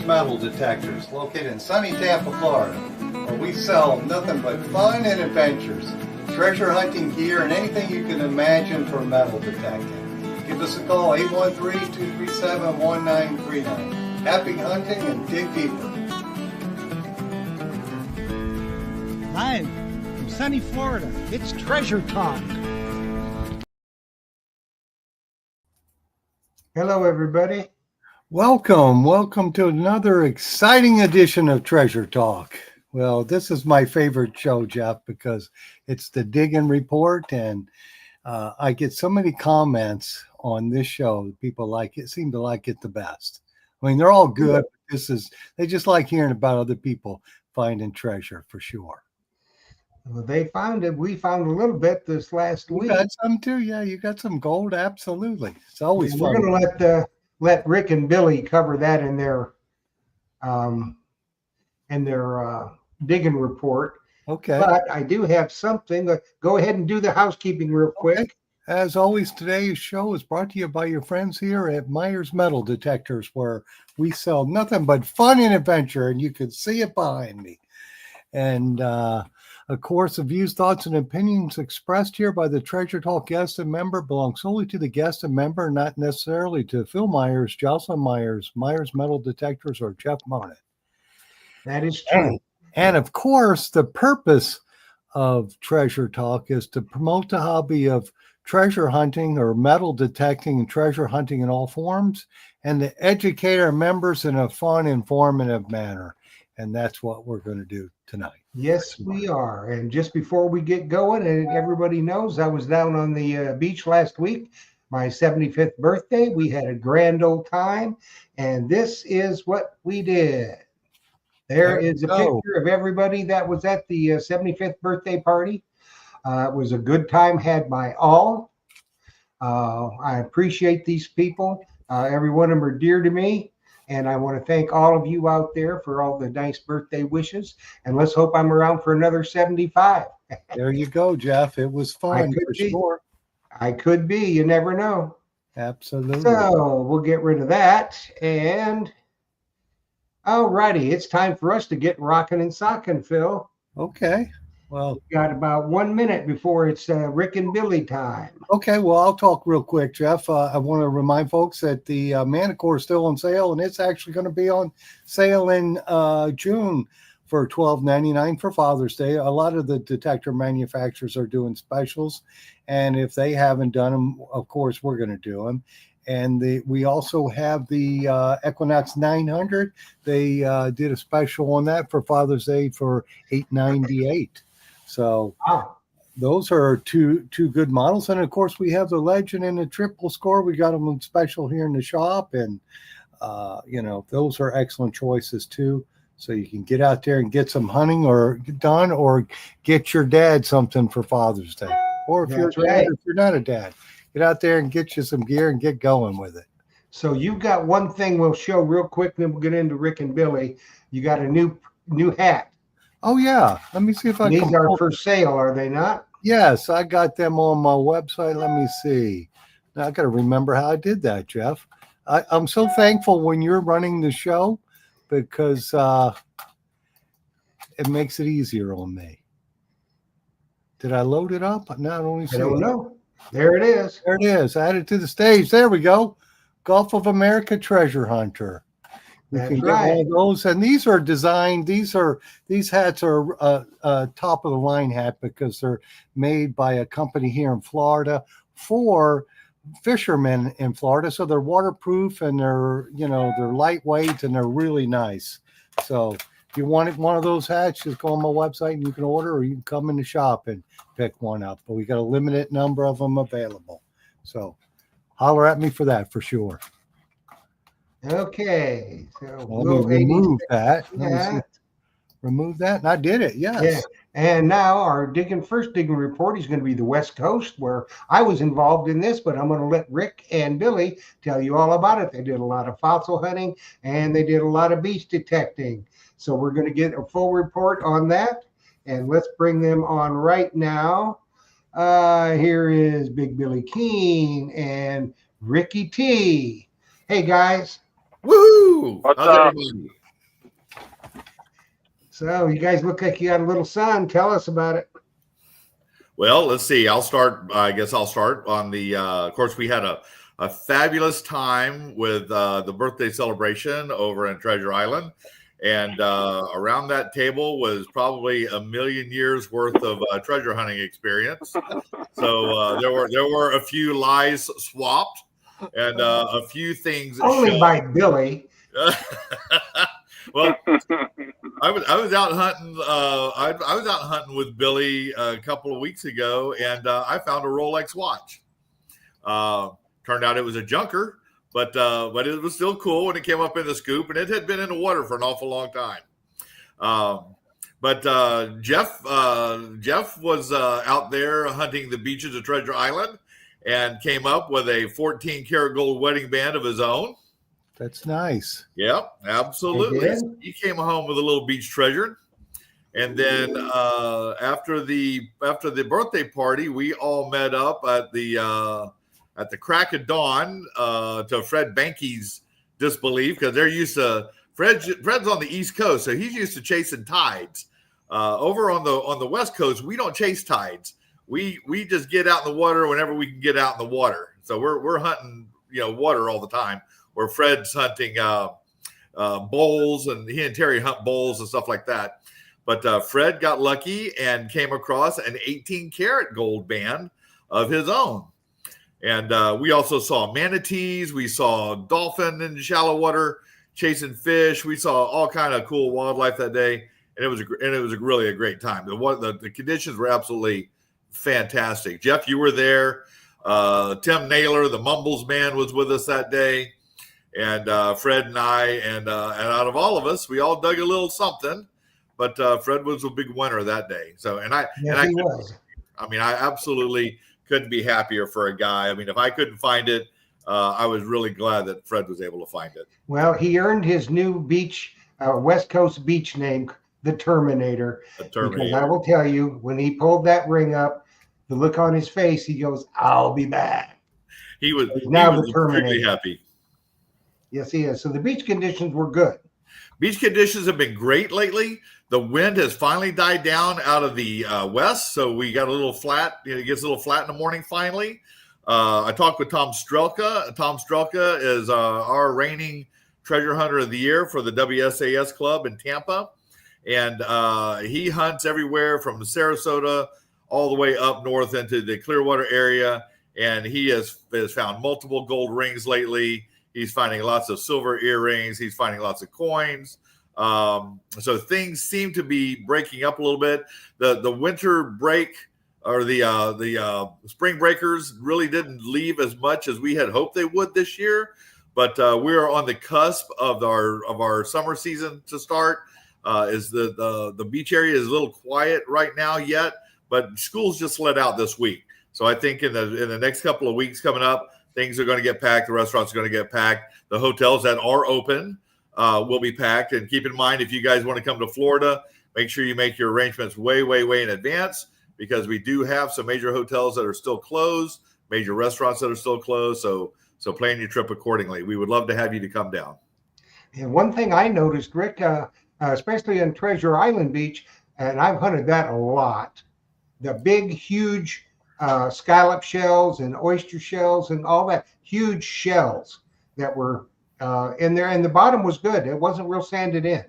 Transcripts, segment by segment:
Metal Detectors, located in sunny Tampa, Florida, where we sell nothing but fun and adventures, treasure hunting gear, and anything you can imagine for metal detecting. Give us a call, 813-237-1939. Happy hunting and dig deeper. Live from sunny Florida, it's Treasure Talk. Hello, everybody. Welcome to another exciting edition of Treasure Talk. Well, this is my favorite show, Jeff, because it's the Digging Report, and I get so many comments on this show. People seem to like it the best. I mean, they're all good. But they just like hearing about other people finding treasure for sure. Well, they found it. We found a little bit this last week. You got some too, yeah. You got some gold, absolutely. It's always fun. We're going to let Rick and Billy cover that in their digging report. Okay. But I do have something. Go ahead and do the housekeeping real quick. Okay. As always, today's show is brought to you by your friends here at Myers Metal Detectors, where we sell nothing but fun and adventure, and you can see it behind me. And of course, the views, thoughts, and opinions expressed here by the Treasure Talk guest and member belong solely to the guest and member, not necessarily to Phil Myers, Jocelyn Myers, Myers Metal Detectors, or Jeff Monett. That is true. And of course, the purpose of Treasure Talk is to promote the hobby of treasure hunting or metal detecting and treasure hunting in all forms, and to educate our members in a fun, informative manner. And that's what we're going to do tonight. Yes, we are. And just before we get going, and everybody knows I was down on the beach last week, my 75th birthday. We had a grand old time, and this is what we did. There is a picture of everybody that was at the 75th birthday party. It was a good time had by all. I appreciate these people. Every one of them are dear to me. And I want to thank all of you out there for all the nice birthday wishes. And let's hope I'm around for another 75. There you go, Jeff. It was fun for sure. I could be. You never know. Absolutely. So we'll get rid of that. And all righty, it's time for us to get rocking and socking, Phil. Okay. Well, we've got about 1 minute before it's Rick and Billy time. Okay, well, I'll talk real quick, Jeff. I want to remind folks that the Manticore is still on sale, and it's actually going to be on sale in June for $12.99 for Father's Day. A lot of the detector manufacturers are doing specials, and if they haven't done them, of course, we're going to do them. And we also have the Equinox 900. They did a special on that for Father's Day for $898. So those are two good models. And of course, we have the Legend and the Triple Score. We got them on special here in the shop. And, those are excellent choices too. So you can get out there and get some hunting or done, or get your dad something for Father's Day. Or if you're a dad, or if you're not a dad, get out there and get you some gear and get going with it. So you've got one thing we'll show real quick, then we'll get into Rick and Billy. You got a new hat. Oh, yeah. Let me see if I can. These are for sale, are they not? Yes, I got them on my website. Let me see. Now I got to remember how I did that, Jeff. I'm so thankful when you're running the show, because it makes it easier on me. Did I load it up? No, I don't know. There it is. There it is. Added to the stage. There we go. Gulf of America Treasure Hunter. You can get one of those, and these are designed. These hats are top of the line hat because they're made by a company here in Florida for fishermen in Florida. So they're waterproof, and they're lightweight, and they're really nice. So if you wanted one of those hats, just go on my website and you can order, or you can come in the shop and pick one up. But we got a limited number of them available. So holler at me for that for sure. Okay, so we'll remove that. Remove that, and I did it. Yes. Yeah. And now our first digging report is going to be the West Coast, where I was involved in this, but I'm going to let Rick and Billy tell you all about it. They did a lot of fossil hunting, and they did a lot of beach detecting. So we're going to get a full report on that, and let's bring them on right now. Here is Big Billy Keene and Ricky T. Hey, guys. Woohoo! What's up? Everybody? So you guys look like you got a little sun. Tell us about it. Well, let's see. I guess I'll start on the. Of course, we had a fabulous time with the birthday celebration over in Treasure Island, and around that table was probably a million years worth of treasure hunting experience. So there were a few lies swapped, and a few things Only shown. by Billy. Well, I was out hunting. I was out hunting with Billy a couple of weeks ago, and I found a Rolex watch. Turned out it was a junker, but it was still cool when it came up in the scoop, and it had been in the water for an awful long time. But Jeff was out there hunting the beaches of Treasure Island, and came up with a 14 karat gold wedding band of his own. That's nice. Yep, absolutely. He came home with a little beach treasure. And then after the birthday party, we all met up at the crack of dawn to Fred Banky's disbelief, because they're used to Fred's on the East Coast, so he's used to chasing tides. Over on the West Coast, we don't chase tides. We just get out in the water whenever we can get out in the water. So we're hunting water all the time. Where Fred's hunting bowls, and he and Terry hunt bowls and stuff like that. But Fred got lucky and came across an 18 karat gold band of his own. And we also saw manatees. We saw dolphin in shallow water chasing fish. We saw all kind of cool wildlife that day, and it was really a great time. The conditions were absolutely fantastic. Jeff, you were there. Tim Naylor, the Mumbles man, was with us that day. And Fred and I, and out of all of us, we all dug a little something, but Fred was a big winner that day. So, he was. I mean, I absolutely couldn't be happier for a guy. I mean, if I couldn't find it, I was really glad that Fred was able to find it. Well, he earned his new beach, West Coast beach name, the Terminator. Because I will tell you, when he pulled that ring up, the look on his face, he goes, "I'll be back." He was extremely happy. Yes, he is. So the beach conditions were good. Beach conditions have been great lately. The wind has finally died down out of the west, so we got a little flat. It gets a little flat in the morning finally. I talked with Tom Strelka. Tom Strelka is our reigning treasure hunter of the year for the WSAS Club in Tampa. And he hunts everywhere from Sarasota all the way up north into the Clearwater area. And he has found multiple gold rings lately. He's finding lots of silver earrings. He's finding lots of coins. So things seem to be breaking up a little bit. The winter break or the spring breakers really didn't leave as much as we had hoped they would this year. But we are on the cusp of our summer season to start. The beach area is a little quiet right now yet, but schools just let out this week. So I think in the next couple of weeks coming up, things are going to get packed. The restaurants are going to get packed. The hotels that are open will be packed. And keep in mind, if you guys want to come to Florida, make sure you make your arrangements way, way, way in advance, because we do have some major hotels that are still closed, major restaurants that are still closed. So plan your trip accordingly. We would love to have you to come down. And one thing I noticed, Rick, especially in Treasure Island Beach, and I've hunted that a lot, the big, huge scallop shells and oyster shells and all that, huge shells that were in there, and the bottom was good. It wasn't real sanded in.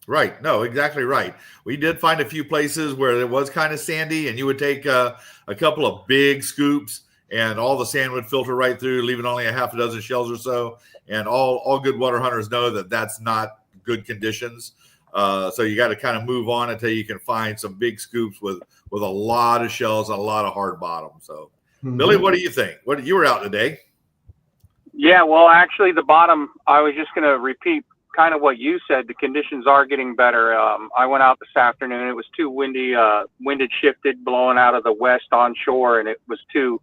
Right. No, exactly right. We did find a few places where it was kind of sandy, and you would take a couple of big scoops and all the sand would filter right through, leaving only a half a dozen shells or so. And all good water hunters know that that's not good conditions. So you got to kind of move on until you can find some big scoops with a lot of shells and a lot of hard bottom. So, Billy, what do you think? You were out today? Yeah, well, actually, the bottom, I was just going to repeat kind of what you said. The conditions are getting better. I went out this afternoon. It was too windy. Wind had shifted, blowing out of the west onshore, and it was too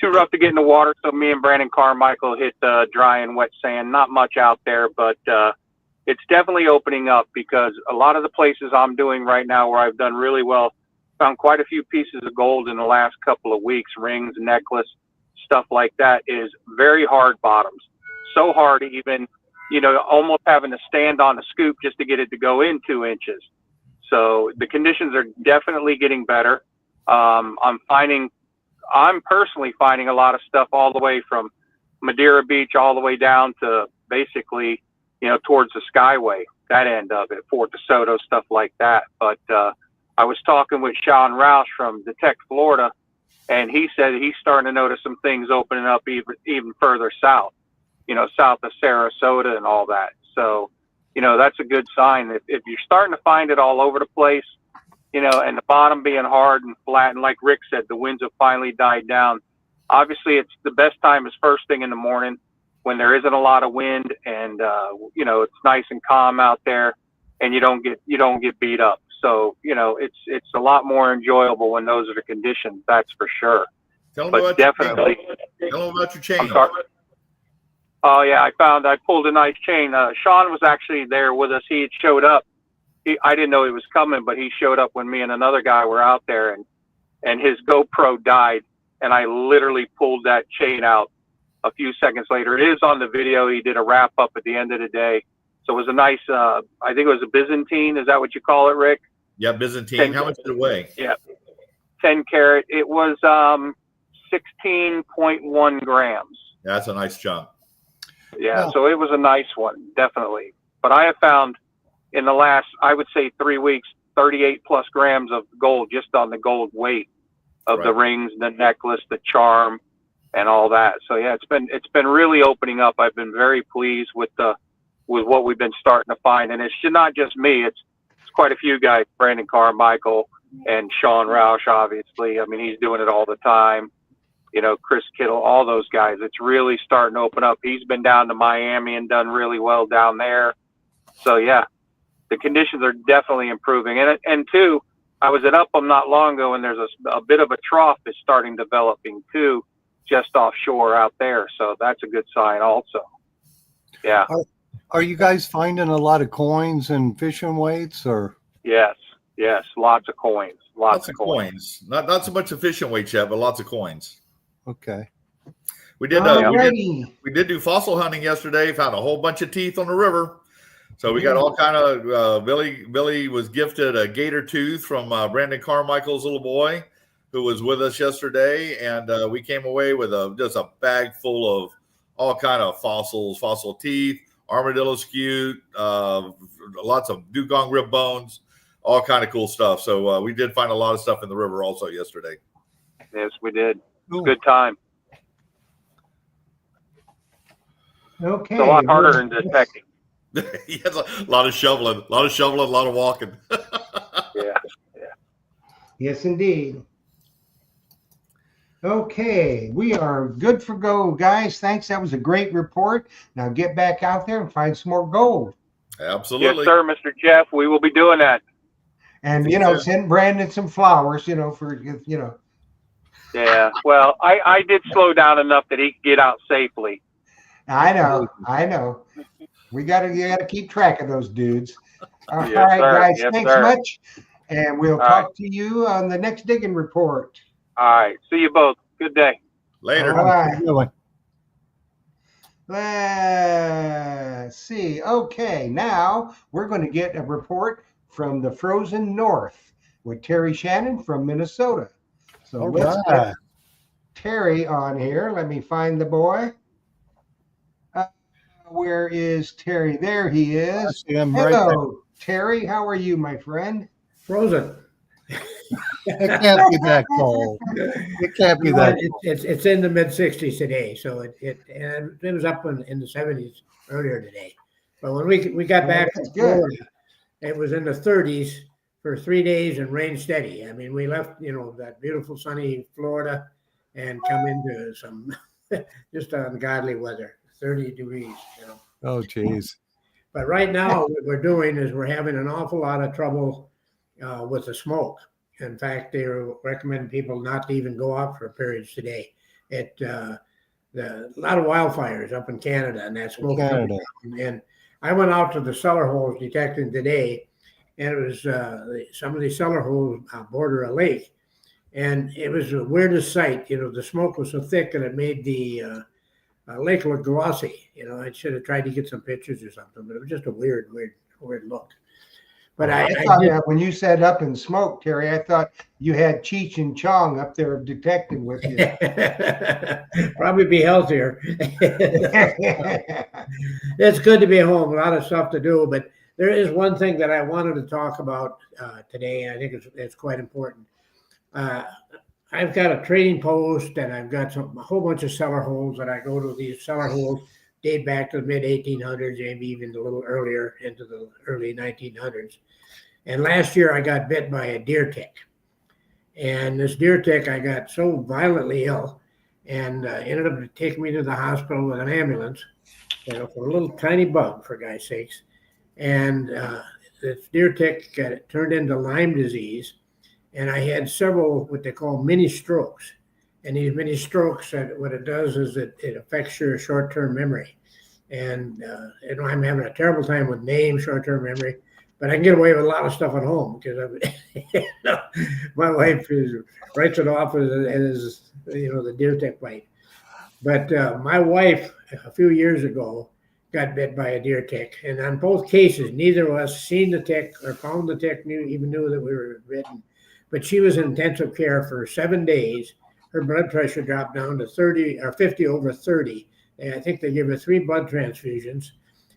rough to get in the water. So me and Brandon Carmichael hit dry and wet sand. Not much out there, but it's definitely opening up, because a lot of the places I'm doing right now where I've done really well, found quite a few pieces of gold in the last couple of weeks, rings, necklace, stuff like that, is very hard bottoms. So hard, even, almost having to stand on the scoop just to get it to go in 2 inches. So the conditions are definitely getting better. I'm personally finding a lot of stuff all the way from Madeira Beach all the way down to basically, towards the Skyway, that end of it, Fort DeSoto, stuff like that. But I was talking with Sean Roush from Detect Florida, and he said he's starting to notice some things opening up even further south, south of Sarasota and all that. So, that's a good sign. If you're starting to find it all over the place, and the bottom being hard and flat, and like Rick said, the winds have finally died down. Obviously, it's the best time is first thing in the morning when there isn't a lot of wind and it's nice and calm out there, and you don't get beat up. So it's a lot more enjoyable when those are the conditions. That's for sure. Tell them But about definitely, Tell them about your chain. I'm sorry. Oh yeah, I pulled a nice chain. Sean was actually there with us. He had showed up. I didn't know he was coming, but he showed up when me and another guy were out there, and his GoPro died, and I literally pulled that chain out a few seconds later. It is on the video. He did a wrap up at the end of the day. So it was a nice, I think it was a Byzantine. Is that what you call it, Rick? Yeah, Byzantine. How much did it weigh? Yeah, 10 carat. It was 16.1 grams. That's a nice chunk. Yeah, so it was a nice one, definitely. But I have found in the last, I would say 3 weeks, 38 plus grams of gold, just on the gold weight of the rings, the necklace, the charm, and all that. So yeah, it's been really opening up. I've been very pleased with what we've been starting to find, and it's not just me. It's quite a few guys, Brandon Carmichael and Sean Roush, obviously. I mean, he's doing it all the time. Chris Kittle, all those guys. It's really starting to open up. He's been down to Miami and done really well down there. So yeah, the conditions are definitely improving. And two, I was at Upham not long ago, and there's a bit of a trough is starting developing too, just offshore out there. So that's a good sign also. Yeah. Are you guys finding a lot of coins and fishing weights, or? Yes, lots of coins. Lots of coins. Not so much efficient weights yet, but lots of coins. Okay. We did do fossil hunting yesterday. Found a whole bunch of teeth on the river. So we got all kind of. Billy was gifted a gator tooth from Brandon Carmichael's little boy, who was with us yesterday, and we came away with just a bag full of all kind of fossils, fossil teeth, armadillo scute, lots of dugong rib bones, all kind of cool stuff. So we did find a lot of stuff in the river also yesterday. Yes, we did. Cool. Good time. Okay. It's a lot harder than detecting. Yes, a lot of shoveling, a lot of walking. Yeah. Yes, indeed. Okay, we are good for go, guys. Thanks. That was a great report. Now get back out there and find some more gold. Absolutely. Yes, sir, Mr. Jeff. We will be doing that. And, send Brandon some flowers, for. Yeah. Well, I did slow down enough that he could get out safely. I know. You gotta keep track of those dudes. All right, Yes, sir. guys. Yes, thanks sir. much. And we'll talk to you on the next digging report. All right. See you both. Good day. Later. Bye. Let's see. Okay, now we're going to get a report from the frozen north with Terry Shannon from Minnesota. So let's get Terry on here. Let me find the boy. Where is Terry? There he is. Hello, Terry. How are you, my friend? Frozen. It can't be that cold. It can't be that cold. It's in the mid 60s today, so it was up in the 70s earlier today. But when we got back from Florida, it was in the 30s for 3 days and rain steady. I mean, we left that beautiful sunny Florida and come into some just ungodly weather, 30 degrees. Oh, geez. But right now, what we're doing is we're having an awful lot of trouble with the smoke. In fact, they recommend people not to even go out for periods today. A lot of wildfires up in Canada, and that smoke. And I went out to the cellar holes detecting today, and it was some of these cellar holes border a lake, and it was the weirdest sight. The smoke was so thick that it made the lake look glossy. I should have tried to get some pictures or something, but it was just a weird look. But I I thought did, that when you said up in smoke, Terry, I thought you had Cheech and Chong up there detecting with you. probably be healthier. It's good to be home. A lot of stuff to do, but there is one thing that I wanted to talk about today. I think it's quite important. I've got a trading post, and I've got a whole bunch of cellar holes that I go to. These cellar holes date back to the mid 1800s, maybe even a little earlier into the early 1900s. And last year I got bit by a deer tick. And this deer tick, I got so violently ill and ended up taking me to the hospital with an ambulance, for a little tiny bug, for God's sakes. And this deer tick turned into Lyme disease. And I had several what they call mini strokes. And these mini strokes, what it does is it affects your short-term memory. And I'm having a terrible time with names, short-term memory, but I can get away with a lot of stuff at home because my wife writes it off as the deer tick bite. But my wife, a few years ago, got bit by a deer tick. And on both cases, neither of us seen the tick or found the tick, even knew that we were bitten. But she was in intensive care for 7 days. Her blood pressure dropped down to 30 or 50 over 30. And I think they gave her 3 blood transfusions.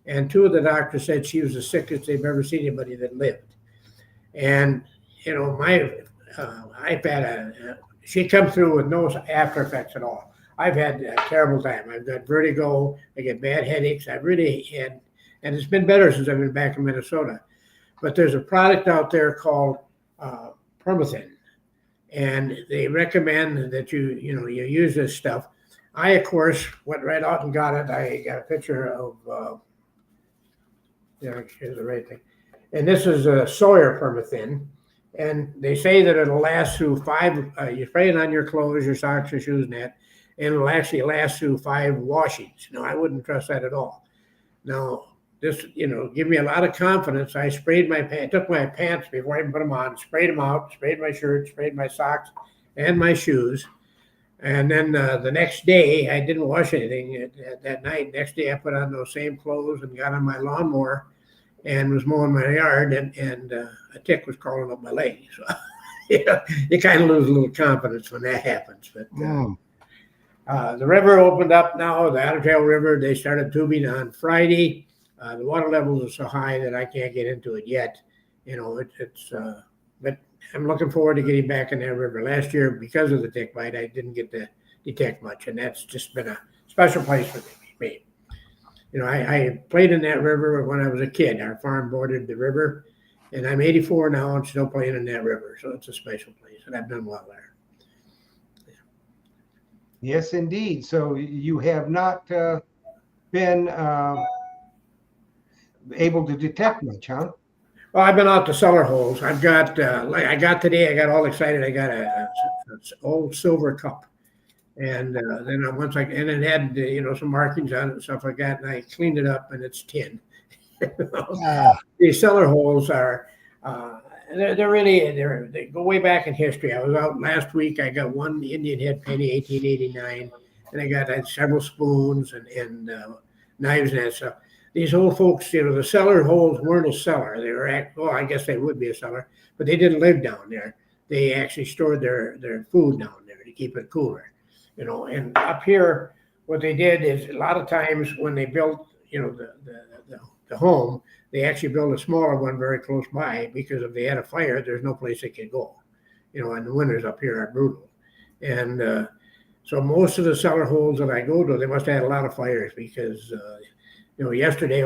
And 2 of the doctors said she was the sickest they've ever seen anybody that lived. And, I've had she come through with no after effects at all. I've had a terrible time. I've got vertigo. I get bad headaches. I really had, and it's been better since I've been back in Minnesota. But there's a product out there called Permethrin, and they recommend that you use this stuff. I, of course, went right out and got it. I got a picture of, here's the right thing. And this is a Sawyer Permethrin. And they say that it'll last through 5, you spray it on your clothes, your socks, your shoes, and that, and it'll actually last through 5 washings. No, I wouldn't trust that at all. Now, this, give me a lot of confidence. I sprayed my pants, took my pants before I even put them on, sprayed them out, sprayed my shirt, sprayed my socks and my shoes. And then the next day, I didn't wash anything that night. Next day, I put on those same clothes and got on my lawnmower and was mowing my yard, and a tick was crawling up my leg. So you kind of lose a little confidence when that happens. But the river opened up now, the Otter Tail River. They started tubing on Friday. The water levels are so high that I can't get into it yet. But I'm looking forward to getting back in that river. Last year, because of the tick bite, I didn't get to detect much, and that's just been a special place for me. I played in that river when I was a kid. Our farm bordered the river, and I'm 84 now and still playing in that river. So it's a special place, and I've done well there. Yes, indeed. So you have not been able to detect much, huh? Well, I've been out to cellar holes. I've got, I got today, I got all excited. I got a old silver cup. And then once and it had, some markings on it and stuff like that. And I cleaned it up, and it's tin. These cellar holes are, they go way back in history. I was out last week. I got one Indian head penny, 1889. And I got several spoons and knives and that stuff. These old folks, the cellar holes weren't a cellar. They were, I guess they would be a cellar, but they didn't live down there. They actually stored their food down there to keep it cooler, And up here, what they did is a lot of times when they built, the home, they actually built a smaller one very close by because if they had a fire, there's no place they could go. And the winters up here are brutal. And so most of the cellar holes that I go to, they must have had a lot of fires because yesterday,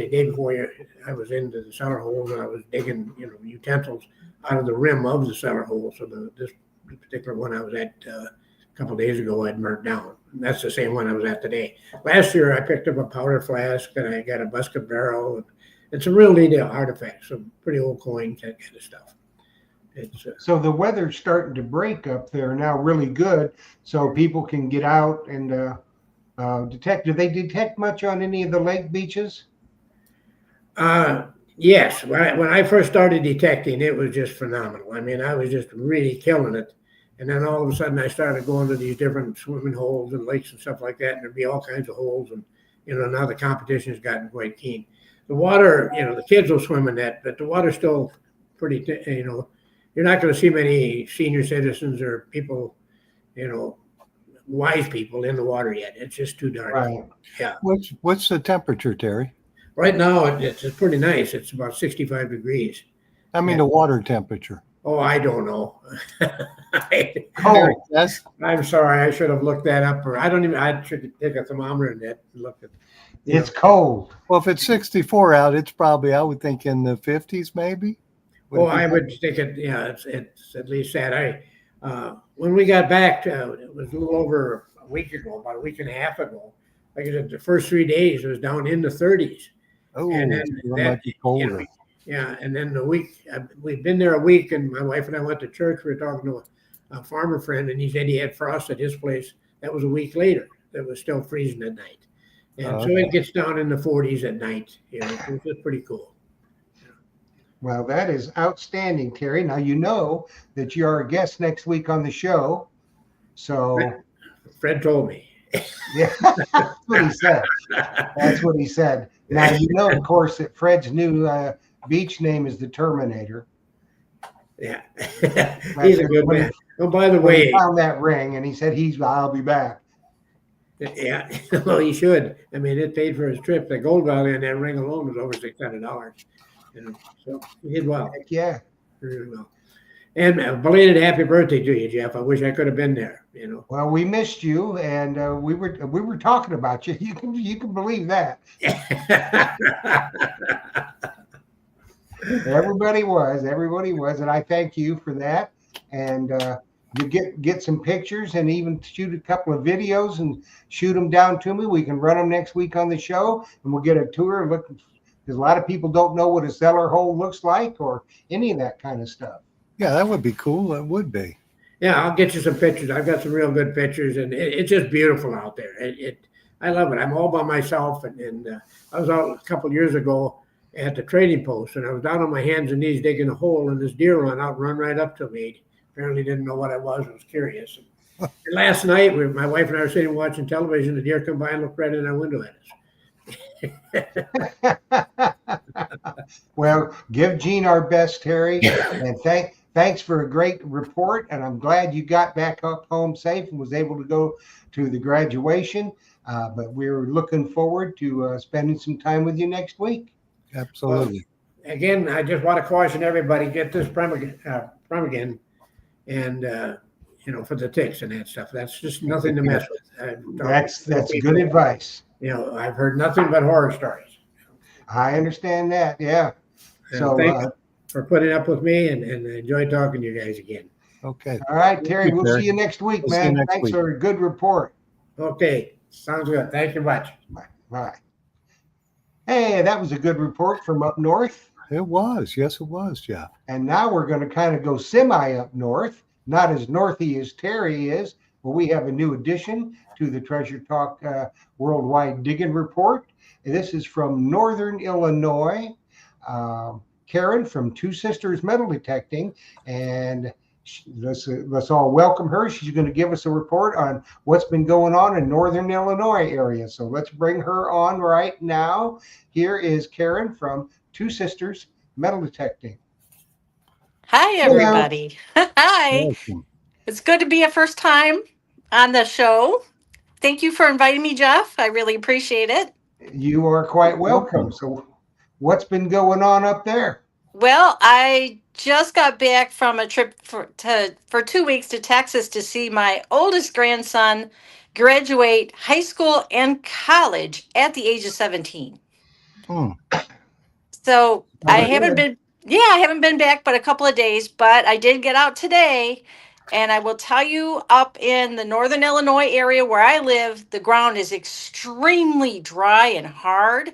day before, I was into the cellar holes and I was digging, utensils out of the rim of the cellar hole. So this particular one I was at a couple of days ago, I'd burnt down. And that's the same one I was at today. Last year, I picked up a powder flask and I got a musket barrel and some real neat artifacts, some pretty old coins, that kind of stuff. So the weather's starting to break up there now, really good, so people can get out and detect. Do they detect much on any of the lake beaches? Yes. When I first started detecting, it was just phenomenal. I mean, I was just really killing it. And then all of a sudden I started going to these different swimming holes and lakes and stuff like that. And there'd be all kinds of holes. And, now the competition has gotten quite keen. the water, the kids will swim in that, but the water's still pretty, you're not going to see many senior citizens or people, wise people in the water yet. It's just too dark. Right. Yeah. What's the temperature, Terry? Right now, it's pretty nice. It's about 65 degrees. I mean, Yeah. the water temperature. Oh, I don't know. Cold. Yes. I'm sorry. I should have looked that up. Or I should take a thermometer and look at. It's cold. Well, if it's 64 out, it's probably, I would think, in the 50s, maybe. Well, I would think it's at least that. When we got back, it was a little over a week ago, about a week and a half ago. Like I said, the first 3 days it was down in the 30s. Oh, and then it that- might be colder. Yeah, and then the week we've been there a week, and my wife and I went to church. We were talking to a farmer friend, and he said he had frost at his place. That was a week later. That was still freezing at night, and so Okay. it gets down in the 40s at night. Which is pretty cool. Well, that is outstanding, Terry. Now you know that you are a guest next week on the show. So Fred told me. yeah, that's what he said. That's what he said. Now you know, of course, that Fred's new beach name is the Terminator. Yeah, he's a good when man. Oh, by the When he way, found that ring, and he said I'll be back. yeah, well, he should. I mean, it paid for his trip. The gold value in that ring alone was over $600. So he did well. Heck yeah. Very well. And belated happy birthday to you, Jeff. I wish I could have been there. Well, we missed you, and we were talking about you. You can believe that. Everybody was, and I thank you for that. And you get some pictures and even shoot a couple of videos and shoot them down to me. We can run them next week on the show, and we'll get a tour. Look, because a lot of people don't know what a cellar hole looks like or any of that kind of stuff. Yeah, that would be cool. That would be. Yeah, I'll get you some pictures. I've got some real good pictures, and it's just beautiful out there. I love it. I'm all by myself, and I was out a couple of years ago at the trading post, and I was down on my hands and knees digging a hole, and this deer run right up to me. Apparently didn't know what I was curious. And last night, my wife and I were sitting watching television. The deer come by and looked right in our window at us. Well, give Gene our best, Terry, and thanks for a great report. And I'm glad you got back up home safe and was able to go to the graduation. But we're looking forward to spending some time with you next week. Absolutely. Well, again, I just want to caution everybody: get this Premagen, and for the ticks and that stuff. That's just nothing to mess with. That's good advice. I've heard nothing but horror stories. I understand that. Yeah. So, thanks for putting up with me, and enjoy talking to you guys again. Okay. all right, Terry, we'll Terry. see you next week, We'll see you man. next Thanks week. for a good report. Okay, sounds good. Thank you much. Bye. Hey, that was a good report from up north. It was. Yes, it was, Jeff. And now we're going to kind of go semi up north, not as northy as Terry is, but we have a new addition to the Treasure Talk Worldwide Digging Report. And this is from Northern Illinois. Karen from Two Sisters Metal Detecting, and let's all welcome her. She's going to give us a report on what's been going on in Northern Illinois area. So let's bring her on right now. Here is Karen from Two Sisters Metal Detecting. Hi, everybody. Hi. Welcome. It's good to be a first time on the show. Thank you for inviting me, Jeff. I really appreciate it. You are quite welcome. So what's been going on up there? Well, I just got back from a trip for 2 weeks to Texas to see my oldest grandson graduate high school and college at the age of 17. Hmm. So I good. haven't been back but a couple of days, but I did get out today. And I will tell you, up in the Northern Illinois area where I live, the ground is extremely dry and hard.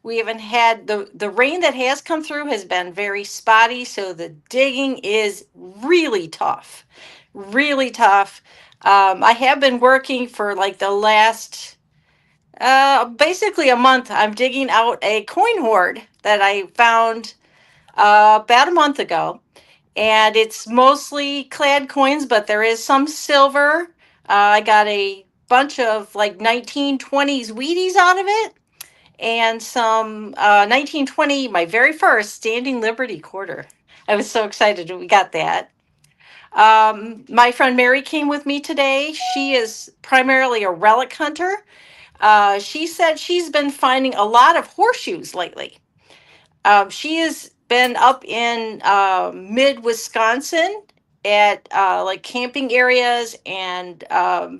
We haven't had the rain that has come through has been very spotty. So the digging is really tough, really tough. I have been working for like the last, basically a month. I'm digging out a coin hoard that I found about a month ago. And it's mostly clad coins, but there is some silver. I got a bunch of like 1920s Wheaties out of it. and some 1920, my very first Standing Liberty quarter. I was so excited when we got that. My friend Mary came with me today. She is primarily a relic hunter. She said she's been finding a lot of horseshoes lately. She has been up in mid Wisconsin at like camping areas and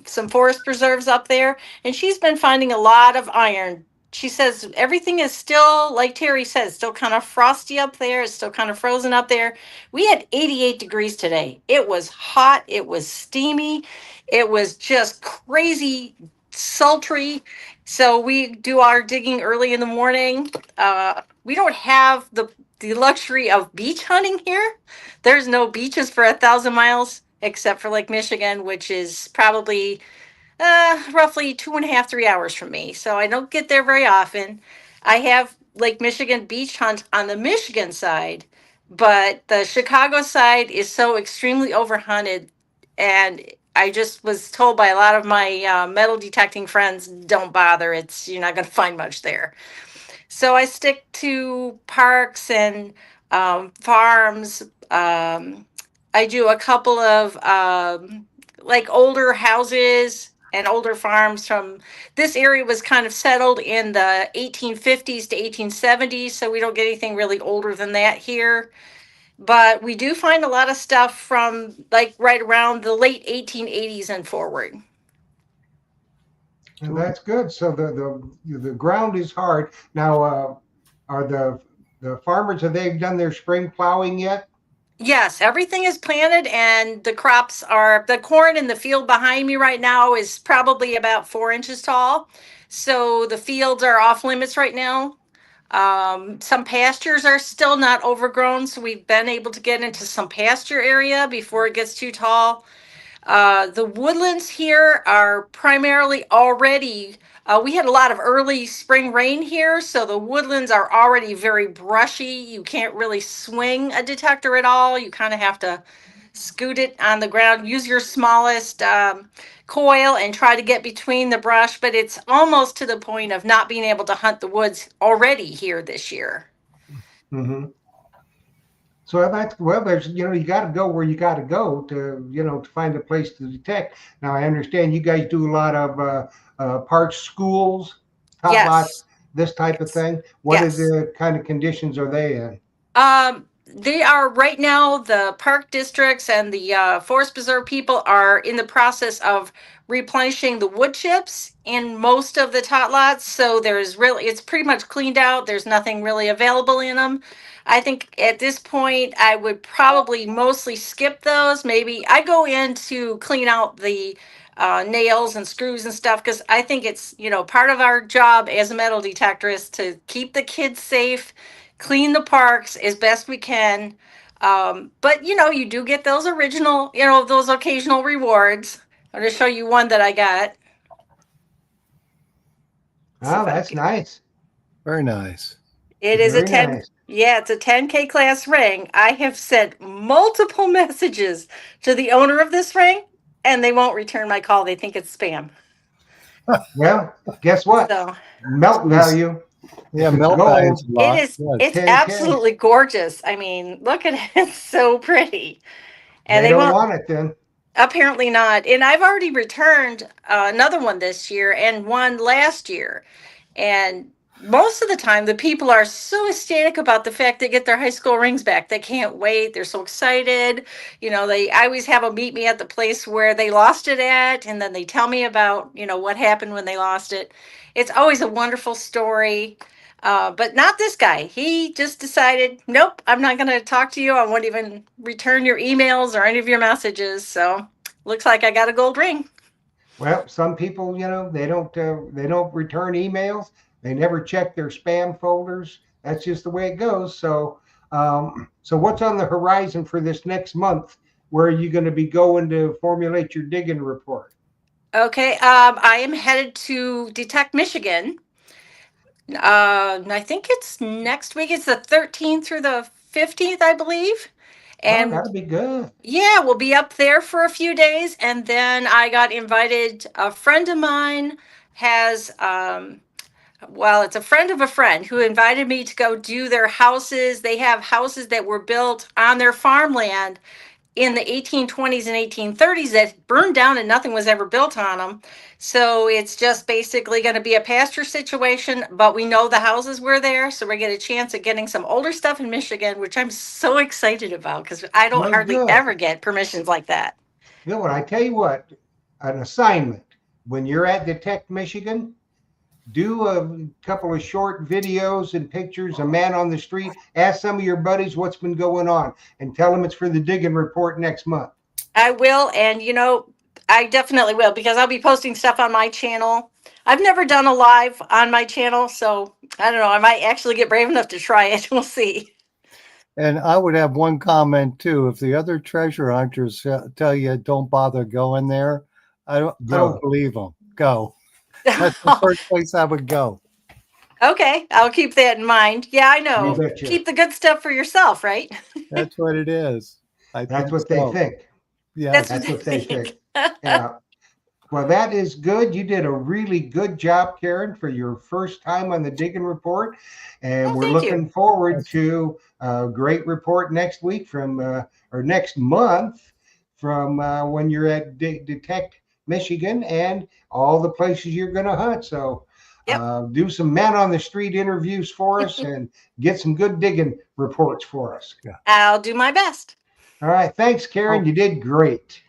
some forest preserves up there, and she's been finding a lot of iron. She says everything is still, like Terry says, still kind of frosty up there. It's still kind of frozen up there. We had 88 degrees today. It was hot. It was steamy. It was just crazy sultry. So we do our digging early in the morning. We don't have the luxury of beach hunting here. There's no beaches for 1,000 miles except for Lake Michigan, which is probably roughly 2.5, 3 hours from me. So I don't get there very often. I have Lake Michigan beach hunt on the Michigan side, but the Chicago side is so extremely overhunted. And I just was told by a lot of my metal detecting friends, don't bother. You're not going to find much there. So I stick to parks and farms. I do a couple of like older houses and older farms from this area was kind of settled in the 1850s to 1870s. So we don't get anything really older than that here. But we do find a lot of stuff from like right around the late 1880s and forward. And that's good. So the ground is hard. Now, are the farmers, have they done their spring plowing yet? Yes, everything is planted and the crops are, the corn in the field behind me right now is probably about 4 inches tall. So the fields are off limits right now. Some pastures are still not overgrown, so we've been able to get into some pasture area before it gets too tall. The woodlands here are primarily already, we had a lot of early spring rain here, so the woodlands are already very brushy. You can't really swing a detector at all. You kind of have to scoot it on the ground, use your smallest coil and try to get between the brush, but it's almost to the point of not being able to hunt the woods already here this year. Mm-hmm. So that's, well, there's, you got to go where you got to go to, to find a place to detect. Now, I understand you guys do a lot of parks, schools, tot Yes. lots, this type of thing. What Yes. is the kind of conditions are they in? They are right now, the park districts and the forest preserve people are in the process of replenishing the wood chips in most of the tot lots. So it's pretty much cleaned out. There's nothing really available in them. I think at this point, I would probably mostly skip those. Maybe I go in to clean out the nails and screws and stuff because I think it's, part of our job as a metal detector is to keep the kids safe, clean the parks as best we can. But you do get those original, those occasional rewards. I'm going to show you one that I got. Oh, that's nice. Very nice. It is Very a 10. nice. Yeah, it's a 10K class ring. I have sent multiple messages to the owner of this ring, and they won't return my call. They think it's spam. Well, guess what? So Melt value. Yeah, melt Gold. value's a lot. it is. Yeah. It's 10K. absolutely gorgeous. I mean, look at it. It's so pretty. And They they don't won't. want it then. Apparently not. And I've already returned another one this year and one last year. And most of the time, the people are so ecstatic about the fact they get their high school rings back. They can't wait. They're so excited. I always have them meet me at the place where they lost it at. And then they tell me about, what happened when they lost it. It's always a wonderful story. But not this guy. He just decided, nope, I'm not going to talk to you. I won't even return your emails or any of your messages. So looks like I got a gold ring. Well, some people, they don't return emails. They never check their spam folders. That's just the way it goes. So, so what's on the horizon for this next month? Where are you going to be going to formulate your digging report? Okay. I am headed to Detect Michigan. I think it's next week. It's the 13th through the 15th, I believe. And that'll be good. yeah, we'll be up there for a few days. And then I got invited. A friend of mine has Well, it's a friend of a friend who invited me to go do their houses. They have houses that were built on their farmland in the 1820s and 1830s that burned down and nothing was ever built on them. So it's just basically going to be a pasture situation, but we know the houses were there. So we get a chance at getting some older stuff in Michigan, which I'm so excited about because I don't Well, hardly good. ever get permissions like that. Bill, and I tell you what, an assignment when you're at Detect Michigan, do a couple of short videos and pictures, a man on the street, ask some of your buddies what's been going on and tell them it's for the digging report next month. I will. And, I definitely will because I'll be posting stuff on my channel. I've never done a live on my channel. So I don't know. I might actually get brave enough to try it. We'll see. And I would have one comment too. If the other treasure hunters tell you don't bother going there, I don't believe them. Go. That's the first place I would go. Okay. I'll keep that in mind. Yeah, I know. You betcha. Keep the good stuff for yourself, right? That's what it is. That's what they think. Yeah. That's what they think. Yeah. Well, that is good. You did a really good job, Karen, for your first time on the Digging Report. And we're looking forward to a great report next week or next month from when you're at Detect Michigan and all the places you're going to hunt. So do some man on the street interviews for us and get some good digging reports for us. Yeah. I'll do my best. All right. Thanks, Karen. You did great.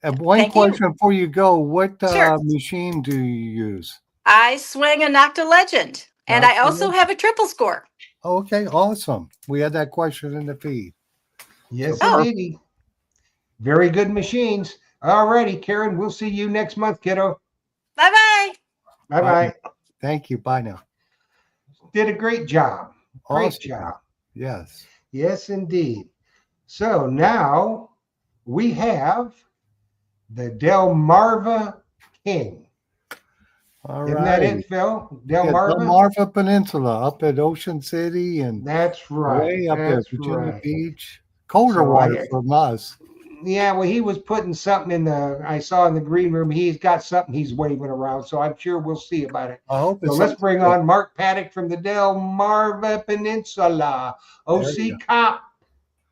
And one Thank you. question before you go. What Sure. machine do you use? I swing a Nocta Legend, and I Nocta also Legend. have a triple score. Okay, awesome. We had that question in the feed. Yes, Oh. indeed. Very good machines. All righty, Karen. We'll see you next month, kiddo. Bye-bye. Bye-bye. Thank you. Bye now. Did a great job. Great Awesome. job. Yes. Yes, indeed. So now we have the Delmarva King. All Isn't right. that it, Phil? Yeah, Delmarva? Delmarva Peninsula up at Ocean City and That's right. way up there, That's Virginia right. Beach. Colder So water from us. Yeah, well, he was putting something I saw in the green room. He's got something he's waving around, so I'm sure we'll see about it. I hope So it's let's bring on Mark Paddock from the Delmarva Peninsula. OC Cop.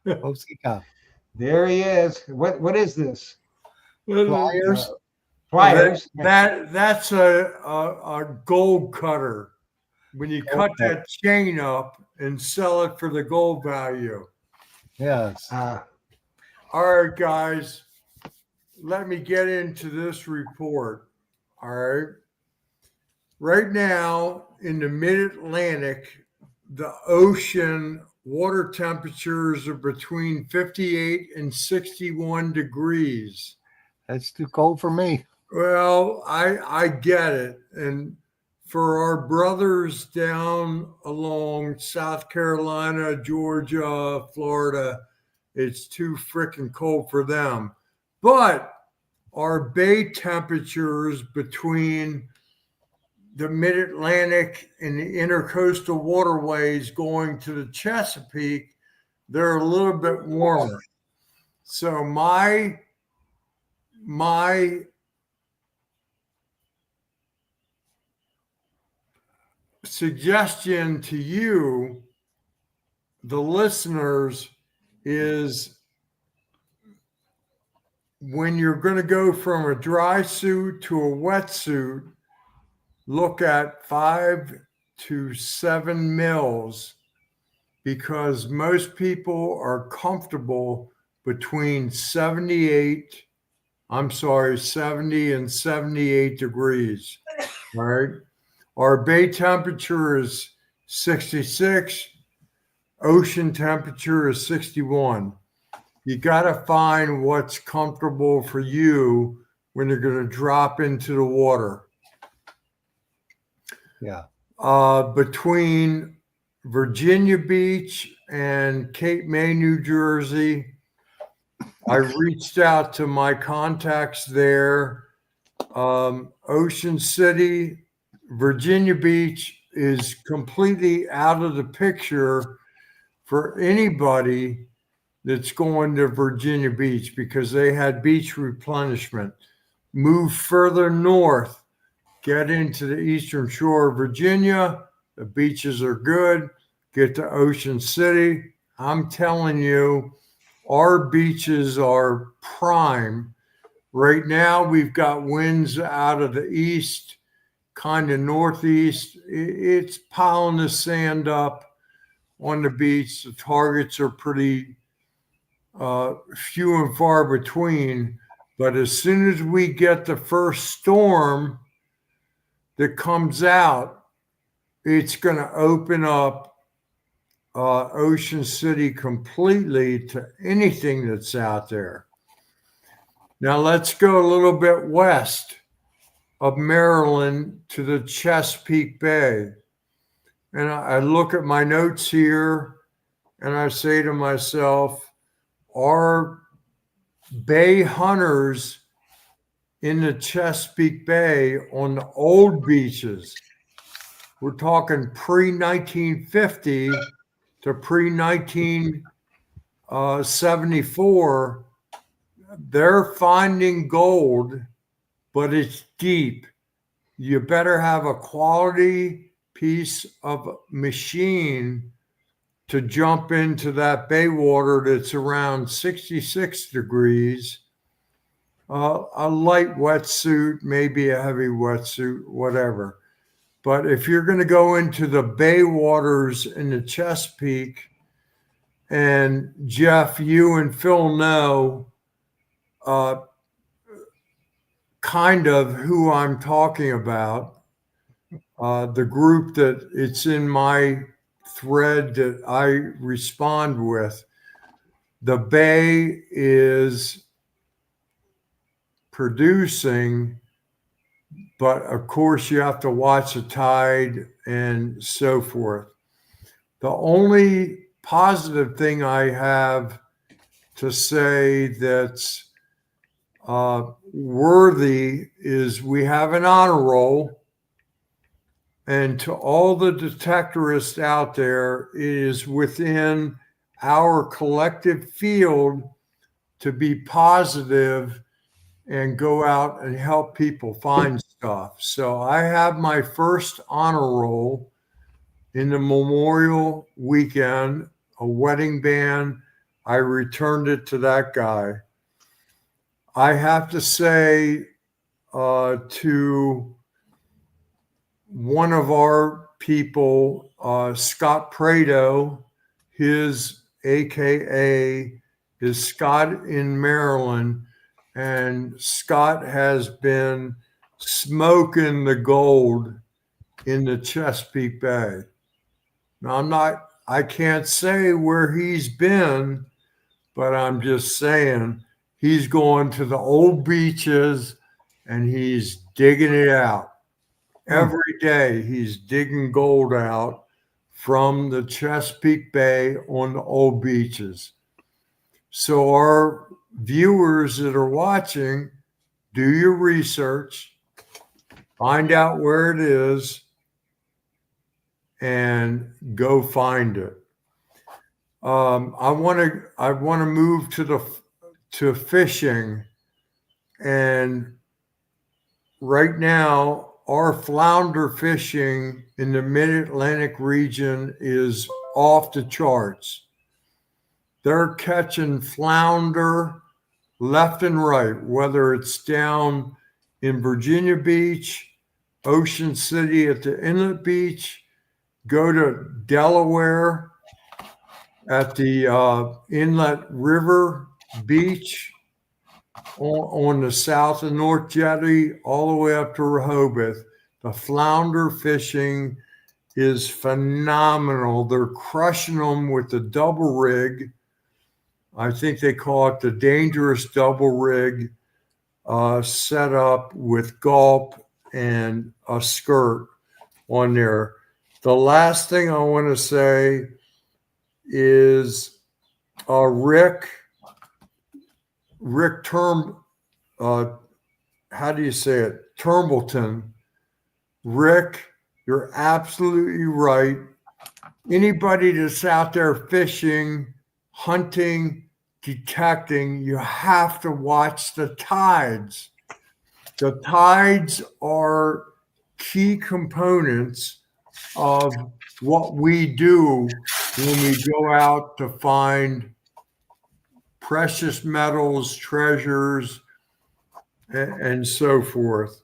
OC. There he is. What is this? Flyers. Pliers. That's a gold cutter. When you cut that chain up and sell it for the gold value. Yes. All right, guys, let me get into this report. All right. Right now in the mid-Atlantic, the ocean water temperatures are between 58 and 61 degrees. That's too cold for me. Well, I get it. And for our brothers down along South Carolina, Georgia, Florida, it's too freaking cold for them. But our bay temperatures between the mid-Atlantic and the intercoastal waterways going to the Chesapeake, they're a little bit warmer. So my suggestion to you, the listeners, is when you're going to go from a dry suit to a wetsuit, look at 5 to 7 mils, because most people are comfortable between 70 and 78 degrees. All right. Our bay temperature is 66. Ocean temperature is 61. You got to find what's comfortable for you when you're going to drop into the water. Yeah. Between Virginia Beach and Cape May, New Jersey, I reached out to my contacts there. Ocean City, Virginia Beach is completely out of the picture for anybody that's going to Virginia Beach because they had beach replenishment. Move further north get into the Eastern Shore of Virginia. The beaches are good. Get to Ocean City. I'm telling you, our beaches are prime. Right now, we've got winds out of the east, kind of northeast. It's piling the sand up on the beach. The targets are pretty few and far between. But as soon as we get the first storm that comes out, it's going to open up Ocean City completely to anything that's out there. Now let's go a little bit west of Maryland to the Chesapeake Bay. And I look at my notes here and I say to myself, our bay hunters in the Chesapeake Bay on the old beaches, we're talking pre-1950 to pre-1974, they're finding gold, but it's deep. You better have a quality piece of machine to jump into that bay water that's around 66 degrees. A light wetsuit, maybe a heavy wetsuit, whatever. But if you're going to go into the bay waters in the Chesapeake, and Jeff, you and Phil know kind of who I'm talking about, the group that it's in my thread that I respond with, the bay is producing, but of course you have to watch the tide and so forth. The only positive thing I have to say that's worthy is we have an honor roll. And to all the detectorists out there, it is within our collective field to be positive and go out and help people find stuff. So I have my first honor roll in the Memorial weekend, a wedding band. I returned it to that guy. I have to say to one of our people, Scott Prado, his AKA is Scott in Maryland, and Scott has been smoking the gold in the Chesapeake Bay. Now I can't say where he's been, but I'm just saying he's going to the old beaches and he's digging it out. Every day he's digging gold out from the Chesapeake Bay on the old beaches. So our viewers that are watching, do your research, find out where it is, and go find it. I want to move to fishing, and right now our flounder fishing in the Mid-Atlantic region is off the charts. They're catching flounder left and right, whether it's down in Virginia Beach, Ocean City at the Inlet Beach, go to Delaware at the Inlet River Beach on the south and north jetty, all the way up to Rehoboth. The flounder fishing is phenomenal. They're crushing them with the double rig. I think they call it the dangerous double rig, set up with gulp and a skirt on there. The last thing I want to say is Rick how do you say it? Tumbleton. Rick, you're absolutely right. Anybody that's out there fishing, hunting, detecting, you have to watch the tides. The tides are key components of what we do when we go out to find precious metals, treasures, and so forth.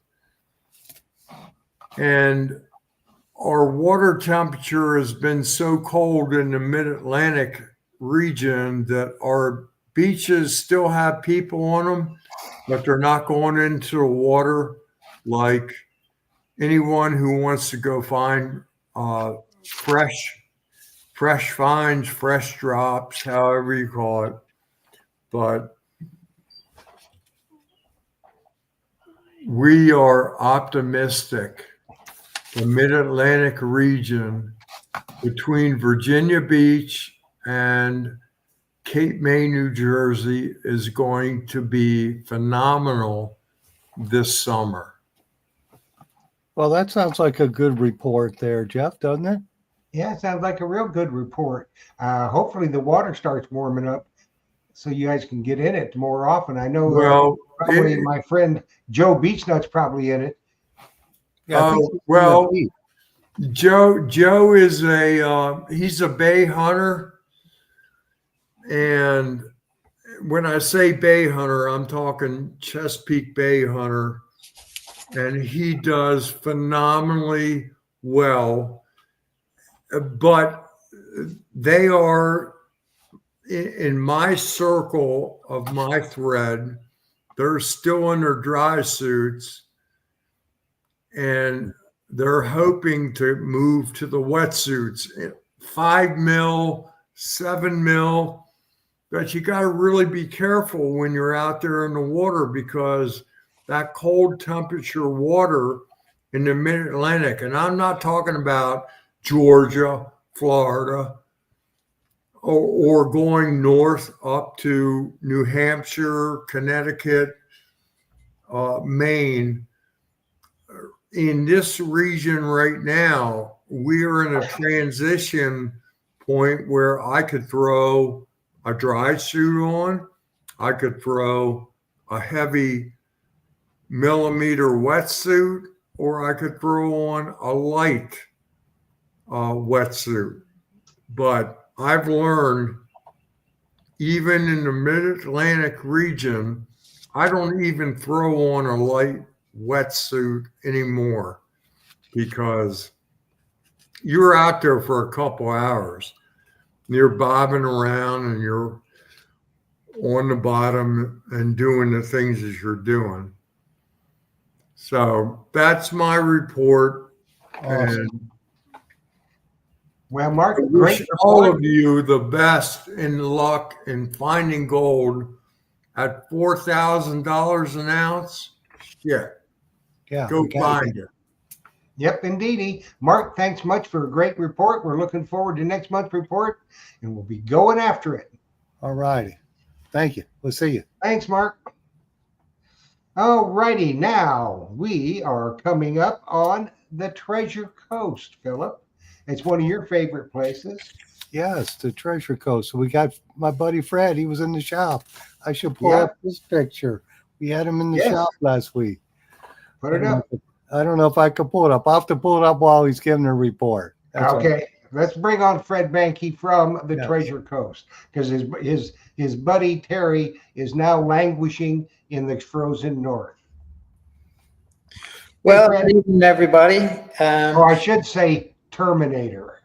And our water temperature has been so cold in the mid-Atlantic region that our beaches still have people on them, but they're not going into the water like anyone who wants to go find fresh finds, fresh drops, however you call it. But we are optimistic. The Mid-Atlantic region between Virginia Beach and Cape May, New Jersey is going to be phenomenal this summer. Well, that sounds like a good report there, Jeff, doesn't it? Yeah, it sounds like a real good report. Hopefully the water starts warming up so you guys can get in it more often. I know probably my friend Joe Beechnut's probably in it. Yeah, Joe is he's a bay hunter. And when I say bay hunter, I'm talking Chesapeake Bay hunter. And he does phenomenally well. But they are in my circle of my thread, they're still in their dry suits and they're hoping to move to the wetsuits, 5 mil, 7 mil. But you got to really be careful when you're out there in the water because that cold temperature water in the mid-Atlantic, and I'm not talking about Georgia, Florida, or going north up to New Hampshire, Connecticut, Maine. In this region right now, we are in a transition point where I could throw a dry suit on, I could throw a heavy millimeter wetsuit, or I could throw on a light wetsuit. But I've learned, even in the mid-Atlantic region, I don't even throw on a light wetsuit anymore because you're out there for a couple hours. You're bobbing around and you're on the bottom and doing the things that you're doing. So that's my report. Awesome. And Well, Mark, I wish all of you the best in luck in finding gold at $4,000 an ounce. Yeah, go find it. Yep, indeedy. Mark, thanks much for a great report. We're looking forward to next month's report, and we'll be going after it. All righty. Thank you. We'll see you. Thanks, Mark. All righty. Now we are coming up on the Treasure Coast, Philip. It's one of your favorite places. Yes, the Treasure Coast. So we got my buddy Fred. He was in the shop. I should pull up this picture. We had him in the shop last week. Put it up. I don't know if I can pull it up. I'll have to pull it up while he's giving a report. That's okay. Let's bring on Fred Banke from the Treasure Coast because his buddy Terry is now languishing in the frozen north. Well, good evening, everybody. Or I should say Terminator.